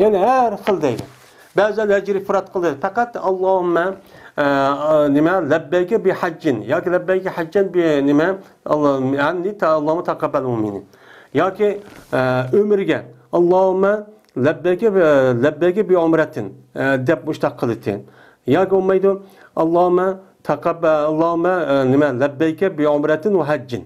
Ya'ni har xil deydi. Ba'zan hajri ifrat qildi. Faqat Allohumma nima lebbeyke bi haccin yoki lebbeyke haccen bi nima Allah'ıma takabbel minni yoki umriga Allah'ıma lebbeyke bi umretin deb mushtaq qildi yoki olmaydi Allah'ıma nima lebbeyke bi umretin ve haccin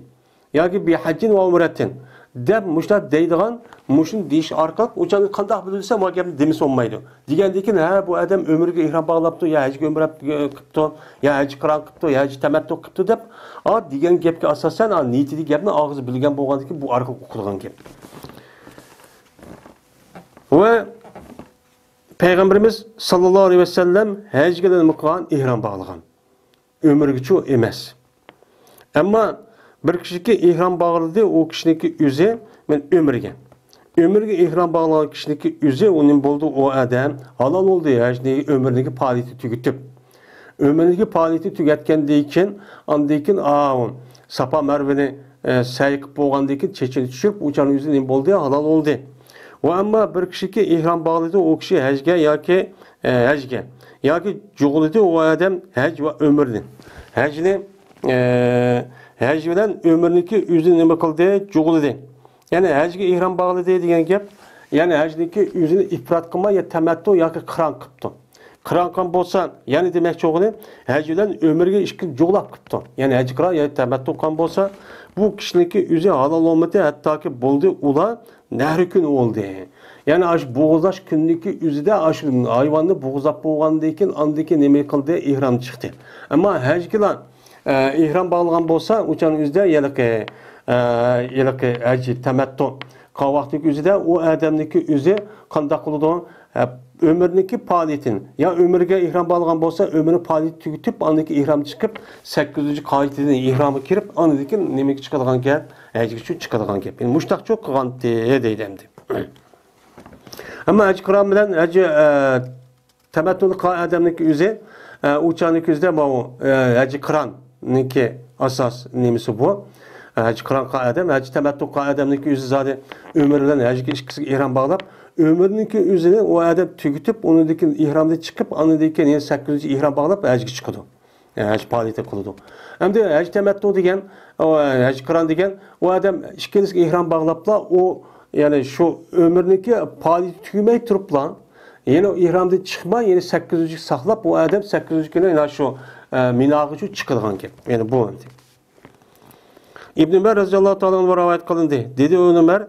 yoki bi haccin ve umretin deb mushtaq deydigan mushun deyish orqali o'chani qanday bilsa bu gapni demis olmaydi. Degandan ha bu odam umriga ihrom bog'labdi, yo hajga umra qilibdi, yo haj qiron qilibdi, yo haj tamattu qilibdi deb, degan gapga asosan niyatidagi gapni og'iz bilgan bo'lgandan bu orqali o'qilgan gap. Va payg'ambarimiz sallallohu alayhi vasallam hajga nima qilgan? Ihrom bog'lagan. Umrigacha emas. Ammo bir kishiga ihrom bog'ladi, o kishiniki o'zi men umriga ihrom bog'lagan kishiniki o'zi uning bo'ldi o odam halol bo'ldi, hajni umrniki faoliyati tugitib. Umrniki faoliyati tugatgandan keyin ondan keyin Safa Marvani say qilib bo'lgandan keyin chechini tushib, o'chani o'zi nima bo'ldi? Halol bo'ldi. Va ammo bir kishiga ihrom bog'ladi, o kishi hajga yoki jug'ladi o odam haj va umrni. Haj bilan umrniki o'zi nima qildi? Jug'ladi. Yani hajga ihrom bog'ladi degan gap, yani hajniki o'zini ifrat qilmay ya tamattu yoki qiron qilibdi. Qiron qilgan bo'lsa, ya'ni demakchi o'g'li haj bilan umrga ishki jo'g'lab qilibdi. Yani haj qiron yoki tamattu qilgan bo'lsa, bu kishiniki o'zi halol bo'lmadi, hattoki bo'ldi, ular nahri kun bo'ldi. Yani aş bo'g'izlash kunniki o'zida aş hayvonni bo'g'izlab bo'lgandan keyin andiki nima qildi? Ihrom chiqdi. Ammo hajga ihrom bog'lagan bo'lsa, o'shaning o'zida yiliqi haji tamattu qilgan vaqtning o'zida u odamniki o'zi qanday qiladi? Umrniki faoliyatin ya umrga ihrom bog'lagan bo'lsa, umri faoliyati tugitib, andiki ihrom chiqib, 8-qoidadan ihromi kirib, andiki nimaga chiqadigan gap? Hajga chiqadigan gap. Yani mushtaqcho qilgan deydi endi. Ammo haj qiron bilan haji tamattu qilgan odamniki o'zi o'shaniki o'zida bu haji qironniki asos nimasi bu? Haj qiron qilgan odam, haji tamattu qilgan odamniki o'zi zodi umr bilan hajga ikkisiga ihrom bog'lab, umrniki o'zini o odam tugitib, unidagi ihromda chiqib, unidagi 8-ihrom bog'lab hajga chiqadi. Haj faoliyati qiladi. Endi haj tamattu degan, haj qiron degan o odam ikkisiga ihrom bog'lablar, o yani şu ömrüneki faoliyati tugmay turiblar. Yine ihromda chiqmay, yine 8 saqlab, bu odam 8 kuni yana shu Minaga chiqadigan gap. Yani bu endi. İbn Ömer radhiyallohu ta'ala rivoyat qilindi. Dedi Ömer,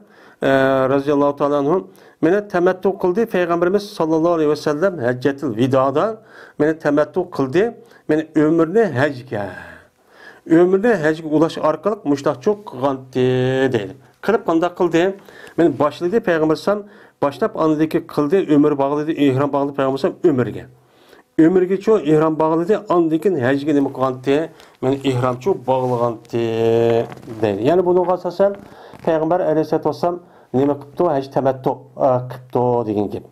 radhiyallohu ta'ala anhu meni tamattu qildi payg'ambarimiz sollallohu alayhi vasallam hajjatul vidoda meni tamattu qildi, meni umrni hajga hajga ulash orqali mushtaq cho'q qilgandi deydi. Qilib qanday qildi? Meni boshladi payg'ambarsan boshlab andiki qildi, umr bog'ladi, ihrom bog'ladi payg'ambarsan umrga. Umrga cho ihrom bog'ladi, andikin hajga nima qilgandi? Meni ihrom cho bog'lagandi deydi. Ya'ni bunga asosan payg'ambar alayhisolatu vasallam nima qildi? Haj tamattu qildi degan gap.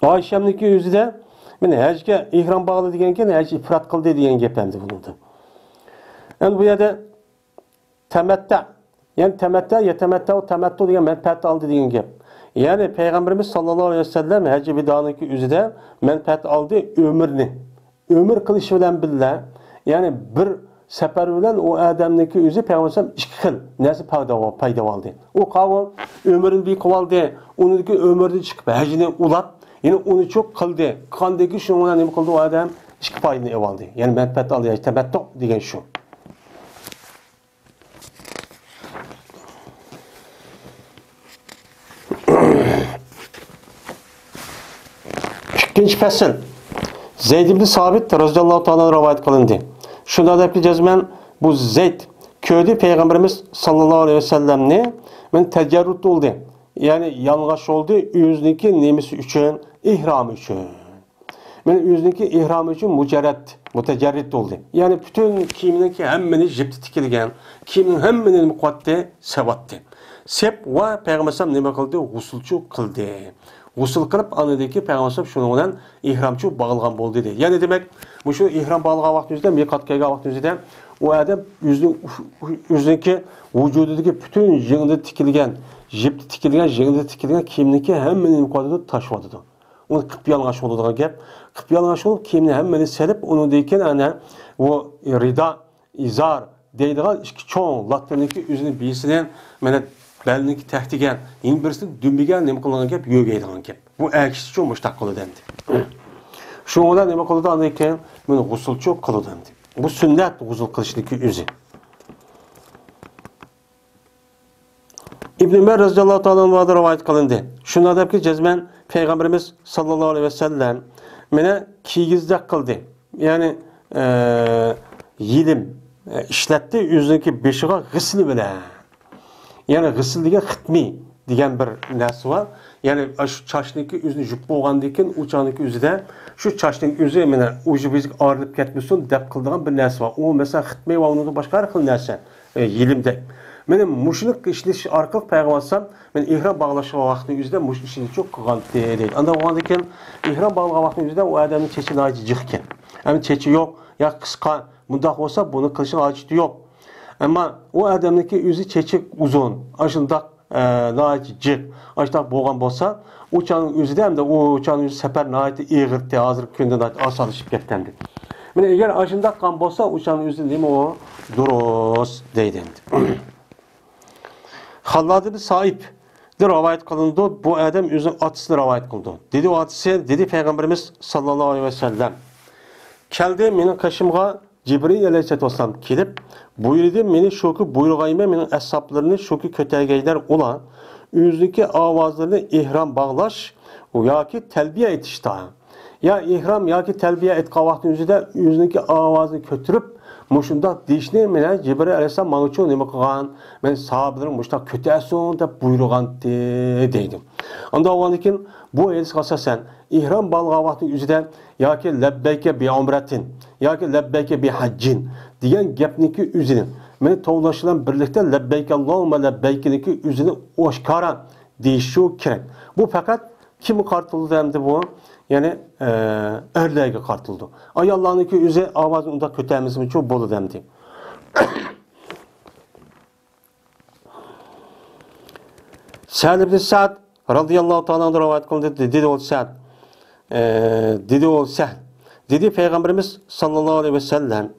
Oyshamniki o'zida meni hajga ihrom bog'ladi degan haj ifrat qildi degan gap endi bunda. Endi bu yerda tamatta, yani tamattu degan manfaat oldi degan gap. Yani Peygamberimiz sallallahu aleyhi ve sellem hacı vidaniki üzere menfaat aldı ömrünü. Ömür kılışı bilen billa, yani bir sefer bilen o adamdaki üzü Peygamberimiz iki kıl nesi payda aldı. O kavga ömrün bir kovaldı, onundaki ömrünü çıkıp hacını ulap, yani onu çok kıldı. Kandaki şununla ne kıldı o adam iki payını ev aldı. Yani menfaat aldı, yani temettu degen şu. İkinci fasıl. Zeyd ibn Sabit radhiyallahu ta'ala rivayet kılındı. Şunda da cezmen bu Zeyd köyde Peygamberimiz sallallahu aleyhi ve sellem'ni men tecerrüt oldu. Yani yalgaç oldu yüzniki nemisi için, ihramı için. Men yüzniki ihramı için mutecerrit oldu. Yani bütün kiminin hemmeni jipti tikilgen, kimin hemmeni mukadde sevattı. Sep ve Peygamberimiz nime kıldı? Gusulçu kıldı. Gusul kılıp anadaki Peygamberimiz şunu bilen ihramçı bağlagan boldu dedi. Yani demek bu şu ihram bağlagan vaxtımızda, miqatga vaxtımızda o adam yüzündeki vücudundaki bütün jingde tikilgen, jipti tikilgen, jingde tikilgen kimniki hemmeni mukadde taşıvadı. Onu qıp yalğaş olduğu gap. Qıp yalğaş olup kimni hemmeni selip onu deyken ana o rida, izar deydiğen iki çoğun latıniki yüzünün birisinden mene belniki tehtigen, yine birisinin dümbügen neme kılınan gap, yögeydiğen gap. Bu erkisi çok müştak kılı dendi. Şu oda neme kılıdı anlayken, bunu gusul çok kılı dendi. Bu sünnet gusul kılışındaki yüzü. İbn-i Ömer radhiyallahu ta'ala'nın rivayet kılındı. Şunlar da ki cezmen Peygamberimiz sallallahu aleyhi ve sellem mene kiyizdak kıldı. Yani yilim işletti yüzündeki beşiğe gısli bile. Yani gısıl degan xitmi degan bir narsa var. Yani şu çaşniki yüzünü jup bo'lgandan uçağındaki yüzüde şu çaşning yüzü mene ucu bizik ağrılıp ketmesin deb qildigan bir narsa var. O mesela xitmi va uni boshqa xil narsa yilimde. Mene mushlik ishlash orqali payg'ambar men ihrom bağlash vaqtida yüzüde mush ishini çok qilgan deydi. Anda o'g'andan ihrom bağlagan vaqtida yüzüde o adamning chechi noji jiqkan. Hem chechi yo'q, ya qisqa mundaq bo'lsa buni qilishning hojati yo'q. Ama o adamdaki yüzü çeçik uzun, aşındak naiti cik, aşındak boğan bolsa, uçağın yüzü de hem de o uçağın yüzü sefer naiti iğirtti, hazır künde naiti asalışıp kettendi. Yani eğer aşındak kan bolsa, uçağın yüzü değil mi o duros deydendi. Hallad ibn Saib de rivayet kılındı, bu adam yüzünün atısını rivayet kıldı. Dedi o atısı, dedi Peygamberimiz sallallahu aleyhi ve sellem, keldi benim kaşımga Cibril aleyhissalatu vesselam kelip buyurdu meni şoku buyurgayma mening ashoblarini şoku ko'targaylar ular o'zliki ovozlarini ihrom bog'lash yoki talbiya etishda. Ya ihrom yoki talbiya etgan vaqt o'zida o'zliki ovozini ko'tarib mushunda deyishni meni Cibril alayhissalom menga uchun nima qilgan? Men sahobalarni mushta ko'tarsin deb buyurgan deydi. Unda o'g'andan bu hadisga asosan ihrom bog'lagan vaqt o'zida yoki labbeyke bi umratin yoki labbeyke bi haccin degan gapniki o'zini men tovlashidan birlikda labbeyke Allohumma labbeykeniki o'zini oshkora deyish kerak. Bu faqat kim qartildi endi bu? Yani erlarga qartildi. Ayollarniki o'zi ovozini unda ko'tarmasi uchun bo'ladi endi. Sa'd ibn Sa'd radhiyallohu ta'ala rivoyat qildi, dedi o Sa'd. Dedi Peygamberimiz sallallahu aleyhi ve sellem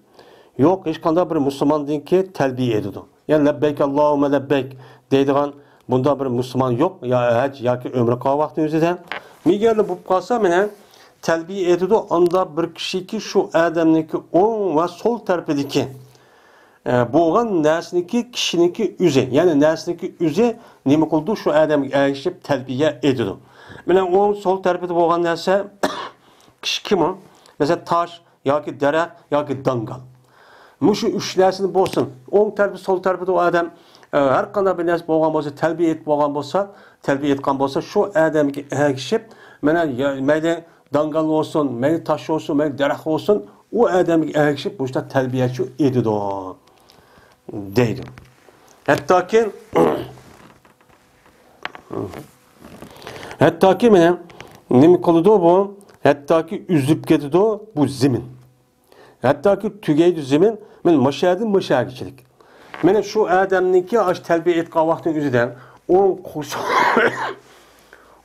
yok hech qanday bir musulmondinki talbiya edidu. Yani lebbeyk Allahumma lebbeyk deydigan bunda bir musulmon yo'q, ya haj yoki umra qilgan vaqt o'zida. Migarli bo'lib qolsa meni talbiya edidu, anda bir kishiki shu odamniki o'ng va so'l tarafidagi bo'lgan narsaniki kishiniki o'zi, ya'ni narsaniki o'zi nima qildi, shu odamga ergishib tarbiya etdi. Mana o'ng so'l tarafida bo'lgan narsa kishi kim o? Mesela tosh yoki daraxt yoki dangal. Mushu uch narsani bo'lsin. O'ng tarafi, so'l tarafida u odam har qanday bir narsa bo'lgan bo'lsa, tarbiya etib bo'lgan bo'lsa, tarbiya etgan bo'lsa, shu odamga ergishib, mana mayli dangal olsun, mayli tosh olsun, mayli daraxt olsun, u odamga ergishib bu ishda tarbiyachi edidi deydi. Hattoki mana nima qiladi bu? Hattoki üzüp ketdi bu zemin. Hattoki tugaydi zemin, men mashadin mashagichilik. Mana shu odamniki ash tarbiya etgan vaqtning o'zidan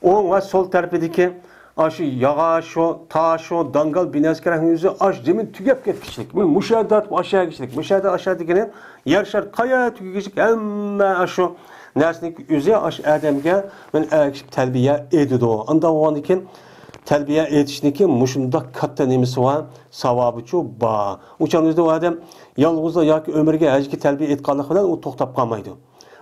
o'ng va so'l tarafidagi ash yog'och, tosh, dangal binaskarning o'zi ash zemin tugab ketkichlik. Men mushadat mashagichilik. Mushada ashadagini yer shar qaya tugagichlik hamma ashu narsaniki o'zi ash odamga men tarbiya etdi. Unda o'g'anikin terbiye etişniki muşunda katta nemisi var, savabı çok ba. Uçanızda o adam yalnızda yoki ömürge hacki terbiye etkanlık falan o to'xtab qolmaydi.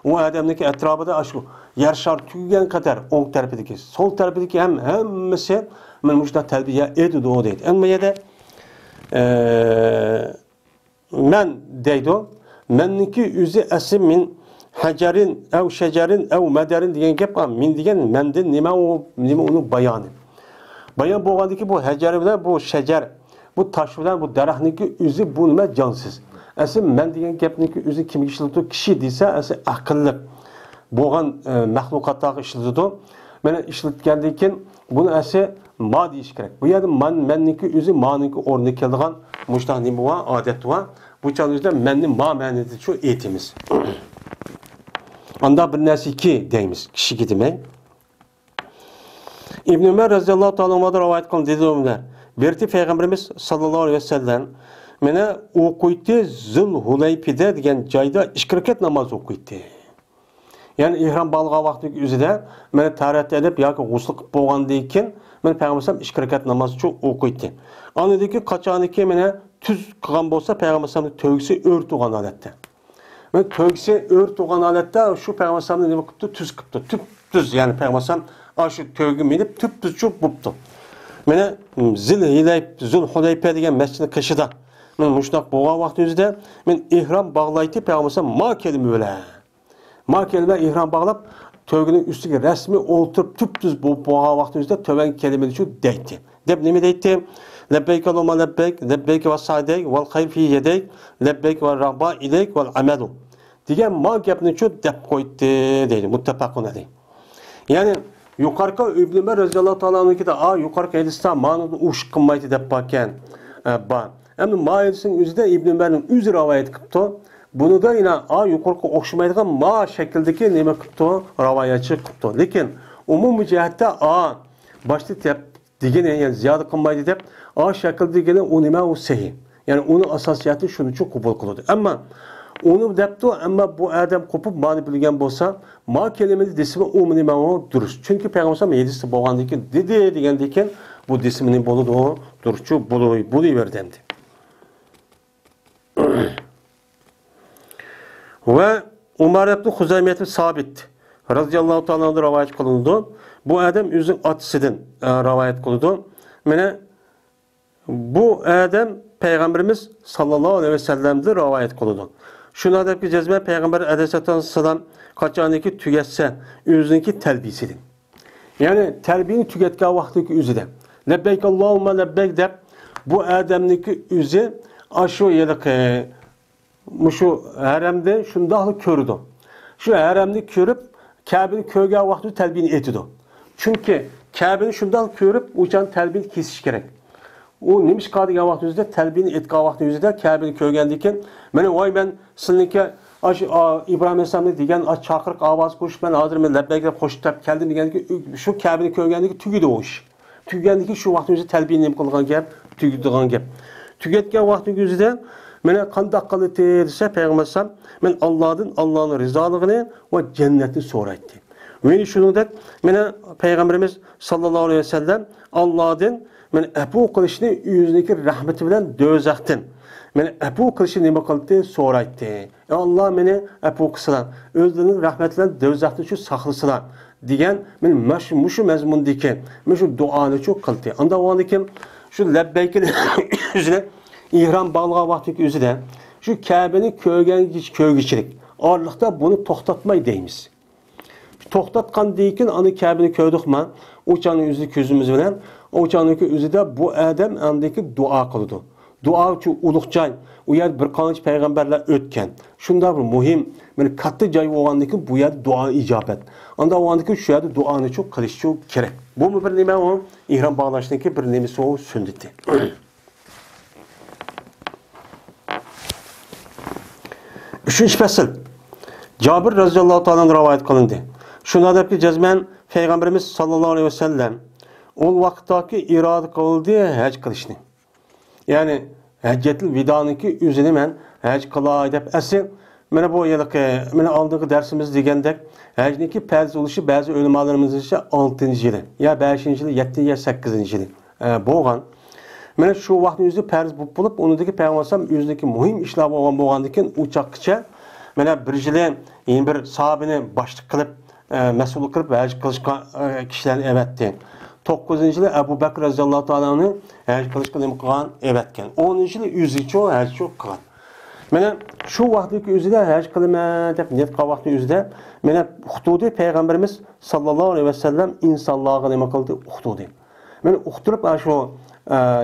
O adamdaki etrafında aşku yer şar tüygen kadar o'ng tarafidagi, sol tarafidagi hammasi men muşunda terbiye etdi o deydi. Ama ya da men deydi, menniki yüzü esim min hacarin, ev şecarin, ev mederin diyen gap var. Min diyen mendin nima onu bayanı. Bayan bo'lgandiki bu hajar bilan bu shajar, bu tosh bilan bu daraxtniki o'zi bu nima jonsiz. Asl men degan gapniki o'zi kimga ishlatadi? Kishi desa, asl aqlli bo'lgan mahluqotlarga ishlatadi. Mana ishlatgandan keyin buni asl ma deyish kerak. Bu yerda menniki o'zi maniki o'rniga keladigan mushtaq nima va odat va bu chalishda menni ma ma'nida shu aytimiz. Anda bir narsa ki deymiz, kishiga demay. İbn Ömer radhiyallohu ta'ala anhudan rivayet qilgan dedilar. Berti Peygamberimiz sallallohu alayhi vasallam meni o'qiydi Zulhulayfida degan joyda 2 rakat namoz o'qiydi. Ya'ni ihrom balg'a vaqtining o'zida meni tarat edib yoki g'usl qilib bo'lgandan keyin men Peygamberim 2 rakat namoz o'qiydi. Anidagi qachoniki meni tuz qilgan bo'lsa Peygamberimning to'g'isi o'rtug'an holatda. Men to'g'isi o'rtug'an holatda shu Peygamberimni nima qilibdi? Tuz qilibdi. Tuz ya'ni Peygamberim aşı tövgü minip tüp çok buptu. Mene Zulhulayfa degan mescidin qishida men mushtaq bo'lgan vaqt o'zida men ihrom bağlaytib Peygamberim ma kelimi bilan. Ma kelime ihrom bağlab tövgünün üstüge resmi o'tirib tüp bo'lgan vaqt o'zida töven kelimeni shu deydi. Deb nima deydi? Lebbeyk Allahumma lebbeyk, lebbeyk ve sa'deyk vel khayr fi yedeyk, lebbeyk ve rahba ileyk vel amelu. Degan ma gapni shu deb qo'ydi deydi. Muttafaqun alayh. Yani yukarıda İbn Ömer radhiyallohu ta'ala anhu'niki de yukarıda hadisda ma'noni ush qilmaydi deb bakkan. Endi ma'nisining o'zida İbn Ömerning o'zi rivoyat qilibdi. Buni da yine yukarıda o'xshamaydigan ma shakldagi nima qilibdi? Rivoyatchi qilibdi. Lekin umumiy jihatda boshda degani yani ziyoda qilmaydi deb shakldagini u nima u sahih. Yani onun asosiyati shuni uchun qabul qiladi. Ammo onu deptu ama bu adam kopup mani bilgen bolsa ma kelimesi desimi o nima o durus. Çünkü Peygamber yedisi bo'lgandiki dedi degandiken bu desiminin boludu o duruşçu buluverdendi. Ve Umar ibn Huzaymiyet sabit radıyallahu ta'ala rivayet kılındı. Bu adam özün atısıdan rivayet kılındı. Mene bu adam Peygamberimiz sallallahu aleyhi ve sellem'de rivayet kılındı. Şuna da ki cezme Peygamber aleyhisselam kaçaniki tügetse özünki telbisidir. Yani telbini tüketken vaktiki üzüde. Lebbeyk Allahumma lebbeyk de bu adamniki üzü aşı yedik şu haremde şundahlı körüdü. Şu haremni körüp Kabe'ni köge vakti telbini etidi. Çünkü Kabe'ni şundahlı körüp uçan telbini kesiş gerek. O neymiş qadigan vaqt o'zida talbini etgan vaqt o'zida Kabini ko'rgandikan mana voy men sizniki İbrahim Alayhisalomni degan chaqiriq ovoz qo'shib men hozir men labbayk deb qo'shib keldim deganki shu Kabini ko'rgandiki tugidi o ish. Tugandiki shu vaqt o'zida talbini nima qilgan gap, tugidigan gap. Tugatgan vaqt o'zida meni qanday qildi desa Payg'ambar alayhisalom men Allohning rizoligini va jannatni so'raydi. Meni shuningdek meni Payg'ambarimiz sallallohu alayhi vasallam Allohdan men apu qilishni o'zidagi rahmati bilan do'zaxdan meni apu qilishni nima qildi so'raydi. Ey Alloh meni apu qilsin, o'zining rahmati bilan do'zaxdan shu saqlasin degan men mushu mazmundagi shu duoni shu qildi. Unda o'nikim shu labbaykini o'zida ihrom bog'lagan vaqtdagi o'zida shu Ka'bani ko'rganchilik orliqda buni to'xtatmay deymiz. To'xtatgandan keyin ani Ka'bani ko'rdikmi, o'chaning o'zida ko'zimiz bilan o'chaning o'zida bu odam andiki duo qildi. Duo uchun ulug' joy, u yer bir qancha payg'ambarlar o'tgan. Shunda bir muhim, meni katta joy bo'lgandan keyin bu yer duo ijobat. Unda o'g'andiki shu yerda duoni uchun qilish kerak. Bu bir nima u? Ihrom bog'lashniki bir nimasi u sunnati. 3. fasl. Jabir radhiyallohu ta'ala rivoyat qilindi. Shunda debki jazman Payg'ambarimiz sallallohu alayhi vasallam o vaqtdagi iroda qildi haj qilishni. Ya'ni hajjatul vidoniki o'zini men haj qilay deb asl mana bu yilgi mana oldingi darsimiz degandek hajniki farz bo'lishi ba'zi ulamolarimiz 6-yili ya 5-yili, 7-yili, 8-yili bo'lgan. Mana shu vaqtning o'zida farz bo'lib, unidagi payg'ambar o'zidagi muhim ishlar bo'lgandan keyin uchoqcha mana bir yili bir sahobini boshliq qilib mas'ul qilib haj qilishga kishilarni evatdi. 9-yili Abu Bakr radhiyallohu ta'alani haj qilishga nima qilgan evatgan. 10-yili o'zicha haj qilgan. Mana shu vaqtdagi o'zida haj qilaman deb niyat qilgan vaqtning o'zida mana uqtudi payg'ambarimiz sallallohu alayhi vasallam insonlarga nima qildi? Uqtudi. Mana uqtirib shu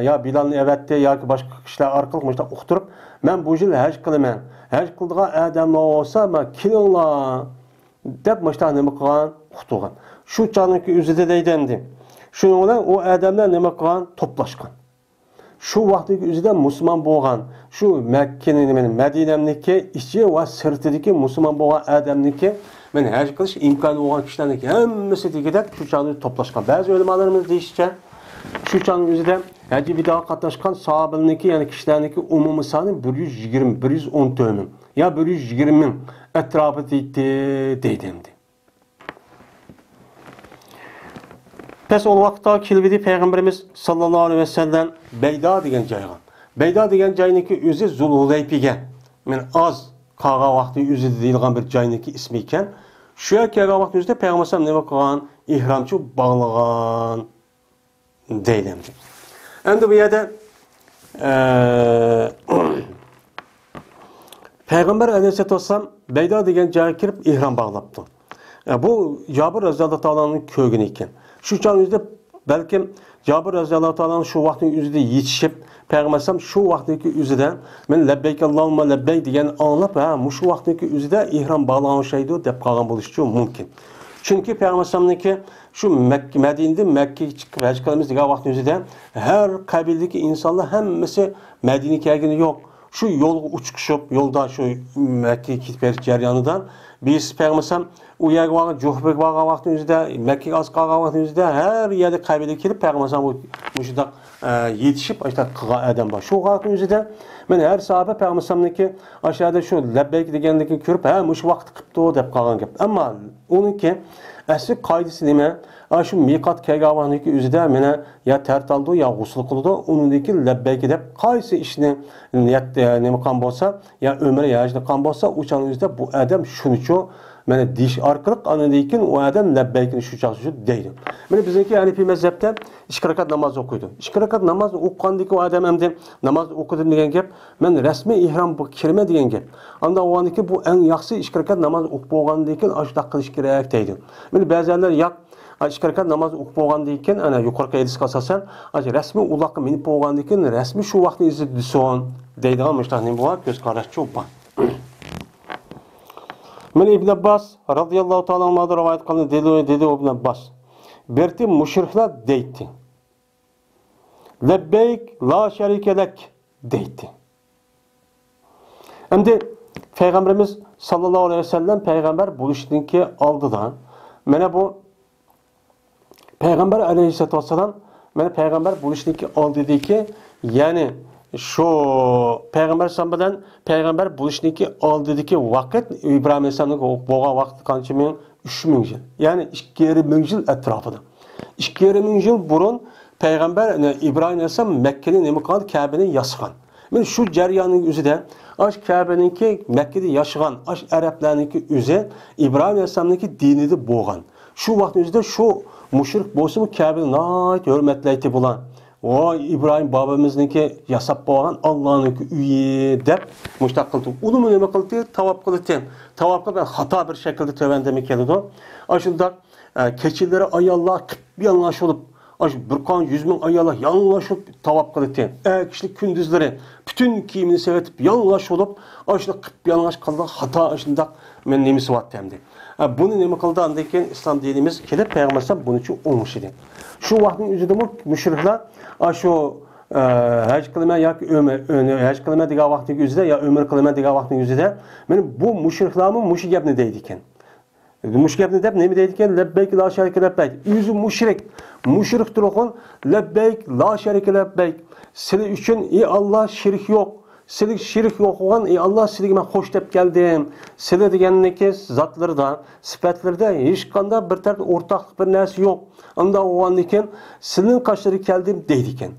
ya Bilalni evatdi yoki boshqa kishilar orqali mana uqtirib men bu yil haj qilaman. Haj qildigan odamlar bo'lsa, men kelinglar deb mana nima qilgan? Uqtirgan. Shu chaqniki o'zida deydi. Shuning bilan u odamlar nima qilgan? To'plashgan. Shu vaqtdagi o'zida musulmon bo'lgan, shu Makkaning Madinamniki ichi va sirtidagi musulmon bo'lgan odamniki men haj qilish imkoni bo'lgan kishilarniki hammasi degidek shu chaqni to'plashgan. Ba'zi ulamolarimiz deyishicha shu chaqning o'zida haj vidoga qatnashgan sahobalarniki, ya'ni kishilarniki umumiy soni 120, 114 ming ya 120 ming atrofida deydi. Pes o vaqtda kelibdi Peygamberimiz sallallohu alayhi vasallam Beyda degan joyga. Beyda degan joyniki o'zi Zulhulaybiga. Men az qolgan vaqtda o'zi deyilgan bir joyniki ismi ekan. Shu yerga kelgan vaqt o'zida Payg'ambar nima qilgan? Ihromchi bog'lagan deydi. Endi bu yerda Payg'ambar alayhisolatu vasallam Beyda degan joyga kirib ihrom bog'labdi. Bu Jabir radhiyallohu ta'alaning ko'rgani ekan. Shu chog'da balkim Jabir radhiyallohu ta'ala shu vaqtning o'zida yetishib, payg'ambar shu vaqtdagi o'zida men labbeyk Allohumma labbeyk degan anglab, shu vaqtdagi o'zida ihrom bog'lanishaydi deb qolgan bo'lishi mumkin. Chunki payg'ambarniki shu Madinadan Makkaga chiqib haj qilamiz degan vaqtning o'zida har qabildagi insonlar hammasi Madinaga kelgani yo'q. Shu yo'lga uchiqishib, yo'lda shu Makkaga ketib berish jarayonidan biz payg'ambar u yerga vaqt Juhbek bo'lgan vaqtning o'zida, Makkaga oz qolgan vaqtning o'zida har yerda qabilaga kelib payg'ambar bu shunday yetishib ashta qilgan odam bor. Shu vaqtning o'zida men har sahoba payg'ambarniki aşağıda shu labbeyk deganlikni ko'rib, shu vaqt qilibdi deb qolgan gap. Ammo uniki asli qoidasi nima? Shu miqat kelgan vaqtniki o'zida meni ya tartaldi ya g'usl qildi, uningdagi labbeyk deb qaysi ishni niyat nima qilgan bo'lsa, ya umr ya hajni qilgan bo'lsa, o'shaning o'zida bu odam shunichu mana dish orqali anandan u odam labbaykni shu chaqchi deydi. Mana bizniki Hanifiy mazhabda 2 rakat namoz o'qiydi. 2 rakat namoz o'qqandiki u odam hamda namoz o'qidim degan gap, men rasmiy ihrom kirma degan gap. Unda o'g'andiki bu eng yaxshi 2 rakat namoz o'qib bo'lgandan keyin ashta qilish kerak deydi. Mana ba'zilar yo'q 2 rakat namoz o'qib bo'lgandan keyin ana yuqorqi hadisga asosan rasmiy uloqqa minib bo'lgandan keyin rasmiy shu vaqtni izlson deydigan mushtahning bu ko'z qarashi bor. Men İbn Abbas radhiyallohu ta'ala anhu rivoyat qildi dedi İbn Abbas. Berti mushriklar deydi. Labbeyk la sharika lak deydi. Endi Peygamberimiz sallallohu alayhi vasallam payg'ambar bo'lishninki oldidan mana bu payg'ambar alayhisolatu vasallam mana payg'ambar bo'lishniki oldidagi ya'ni şu Peygamber bilan payg'ambar bo'lishniki oldidagi vaqt İbrahim alayhisolamning bo'lgan vaqt qancha ming? 3000 yil. Ya'ni 2,5 ming yil atrofida. 2,5 ming yil burun Peygamber İbrahim Aleyhisselam Mekke'nin nima qilgan? Ka'bani yasıgan. Men shu jarayonning o'zida ash Ka'baninki Mekke'de yaşagan ash Arablarninki o'zi İbrahim Aleyhisselam'niki dinida bo'lgan. Shu vaqtning o'zida shu mushrik bo'lsa-mu Ka'bani nihoyat hurmatlaydi bular. O İbrahim babamızniki yasab bo'lgan Allohning uyi deb mushtaq qildi. Uni nima qildi? Tavob qildi. Tavobga ben xato bir shaklda tövendeme keldi. Ashunda keçileri ayollar qip yanlash olib, aş bir qan 100 ming ayollar yanlash olib tavob qildi. Kishlik kunduzlari bütün kiyimini sevetip yanlash olib, ashunda qip yanlash qildi. Xato ashunda men nemisi vattamdi. Bunu nima qildi? Andan keyin islom dinimiz kelib payg'ambar buni uchun o'mush edi. Shu vaqtning o'zida mushriklar şu haj qilma yoki haj qilma degan vaqtning o'zida yo umr qilma degan vaqtning o'zida men bu mushriklarmi mush gapni deydi ekan. Mush gapni deb nima deydi ekan? Labbayk la sharika labbayk. O'zi mushrik turgan labbayk la sharika labbayk. Sizlar uchun ey Alloh shirik yo'q. Sizlar shirik yo'q bo'lgan ey Alloh sizlarga men xo'sh deb keldim. Sizlar deganniki zotlarda, sifatlarda hech qanday bir taraf o'rtaqlik bir narsa yo'q. Anda o'g'an ekan, sizning qashlarga keldim deydi ekan.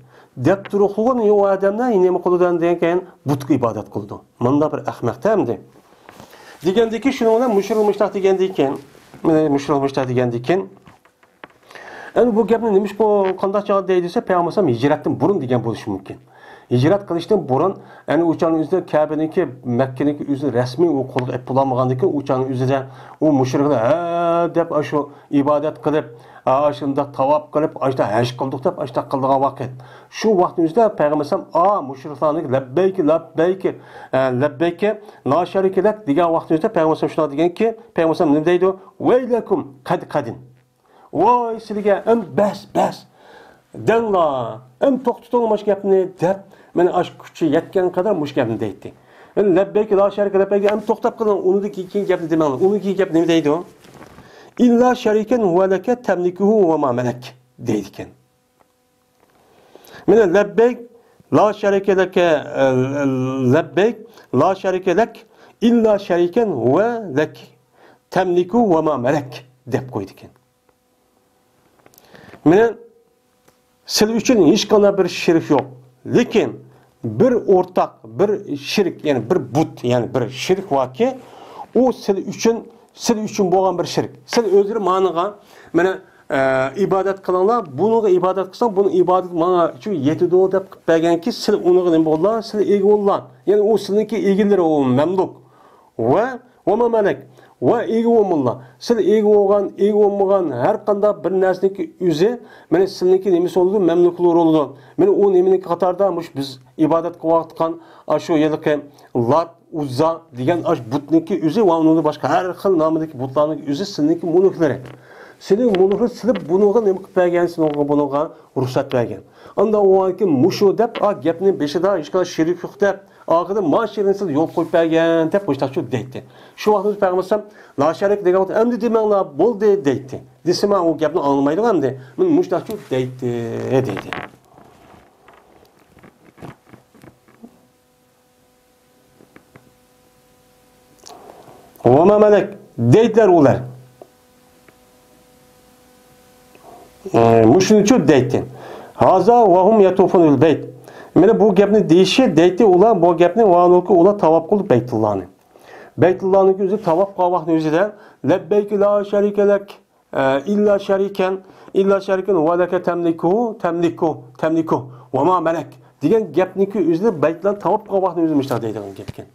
Deb turgan o odamlar nima qiladigan degan keyin butga ibodat qildi. Menda bir ahmoqtamdi. Degandiki shuni bilan mushrik degandikan, mushrik degandikan. Endi bu gapni nima qanday chog'i deydisa, payg'ambar hijratdan burun degan bo'lishi mumkin. Hicret qilishdan burun, yani uçağın üzerinde Kabe'ninki, Mekke'ninki üzerinde resmi o kolu yapılanmagandıki uçağın üzerinde o müşrikler dep şu ibadet kılıp, aşında tavap kılıp, aşta haj kıldık dep aşta kıldığı vakit. Şu vaktimizde Peygamber müşriklerin lebbeyki la şerikelek diyen vaktimizde Peygamber şuna diyen ki, Peygamber ne deydi? Veylekum kadin. Vay sizge bes. Denla, to'xtatolmash gapni deb, meni ash kuchi yetgan qadar mush gapni deydi. Men labbeyk la sharika labbeyk to'xtab qiling, uniki keyin gapni demanglar. Uniki gap nima deydi u? İlla sharikan va laka tamlikuhu va ma malak deydi ekan. Men labbeyk la sharika laka labbeyk la sharika lak illa sharikan va lak tamlikuhu va ma malak deb qo'ydi ekan. Men sizlar uchun hech qanday bir shirik yo'q. Lekin bir o'rtaq, bir shirik, ya'ni bir but, ya'ni bir shirik vaki, o sizlar uchun bo'lgan bir shirik. Siz o'zingizlar ma'noga mana ibodat qilinglar, buniga ibodat qilsang, buni ibodat menga shu yetadi deb qilib berganki, siz uniga nima bo'lgan, siz ega bo'lgan. Ya'ni u sizniki egilari, o mamluk va malak. Va ego olmalar. Siz ego olmagan her qanday bir narsaniki o'zi, mana sizniki nimasi bo'ldi, mamluklar bo'ldi. Mana u nimaning qatorida biz ibodat qilayotgan shu yilqi Lat, Uzza degan butniki o'zi va uning boshqa har xil nomidagi butlarning o'zi sizniki mulklari. Sizning mulklar silib buniga nima qilib bergansiz, buniga ruxsat bergan. Unda o'ki mushu deb gapni beshida hech qanday shirik yo'q deb ağırda maaşlarınızı yol koyup bergen tep boşta şu deydi. Şu vaxtımız Peygamber la şerik degan vaxt emdi demenla bol deydi. Desime o gapni anlamaydı emdi. Men muşta şu deydi. Oma melek deydiler ular. Muşun şu deydi. Haza ve hum yatufunul beyt. Mene bu gapni deyişi deydi ular bu gapni vaanulku ular tavap qilib Beytullahni. Beytullahning o'zi tavaf qilgan o'zida labbeyk la sharikelek illa sharikan va laka tamliku va ma malak degan gapniki o'zida Beytullah tavaf qilgan o'zi mishta deydigan gapkan.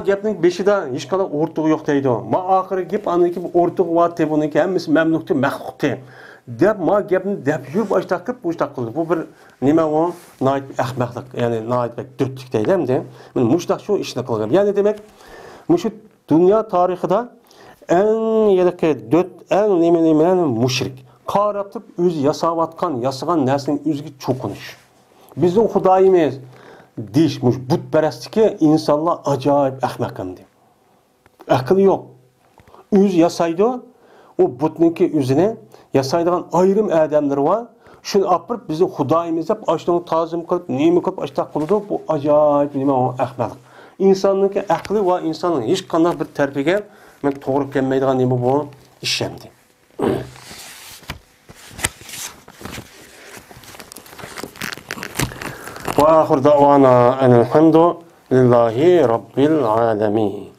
Gapning beshida hech qanday o'rtog'i yo'q deydi. Ma oxiri gap aniki o'rtog'i bor deb buniki hammasi mamlukti, maxluqti. Deb ma gapni deb yurib boshqa qildi. Bu bir nima o? Nayt ahmoqlik, ya'ni nayt dötlik deydimdi. Men mushtaq shu ishni qilgan. Ya'ni demak, mushu dunyo tarixida eng nima mushrik. Qarab turib o'zi yasagan narsaning o'ziga cho'qinish. Bizning Xudoyimiz deyishmuş butparastlikka insonlar ajoyib ahmoqamdi. Aqli yo'q. O'zi yasaydi, o butniki o'zini yasaydigan ayrim odamlar var. Şunu apırıp bizim Xudoyimiz deb aştığını tazim qilib, nima qilib ashtaq qildi, bu ajoyib nima o ahmoqlik. İnsonning aqli va insonning hech qanday bir tarbiyaga men to'g'ri kelmaydigan nima bu ishemdi. ahir davana enelhamdu lillahi rabbil alemin.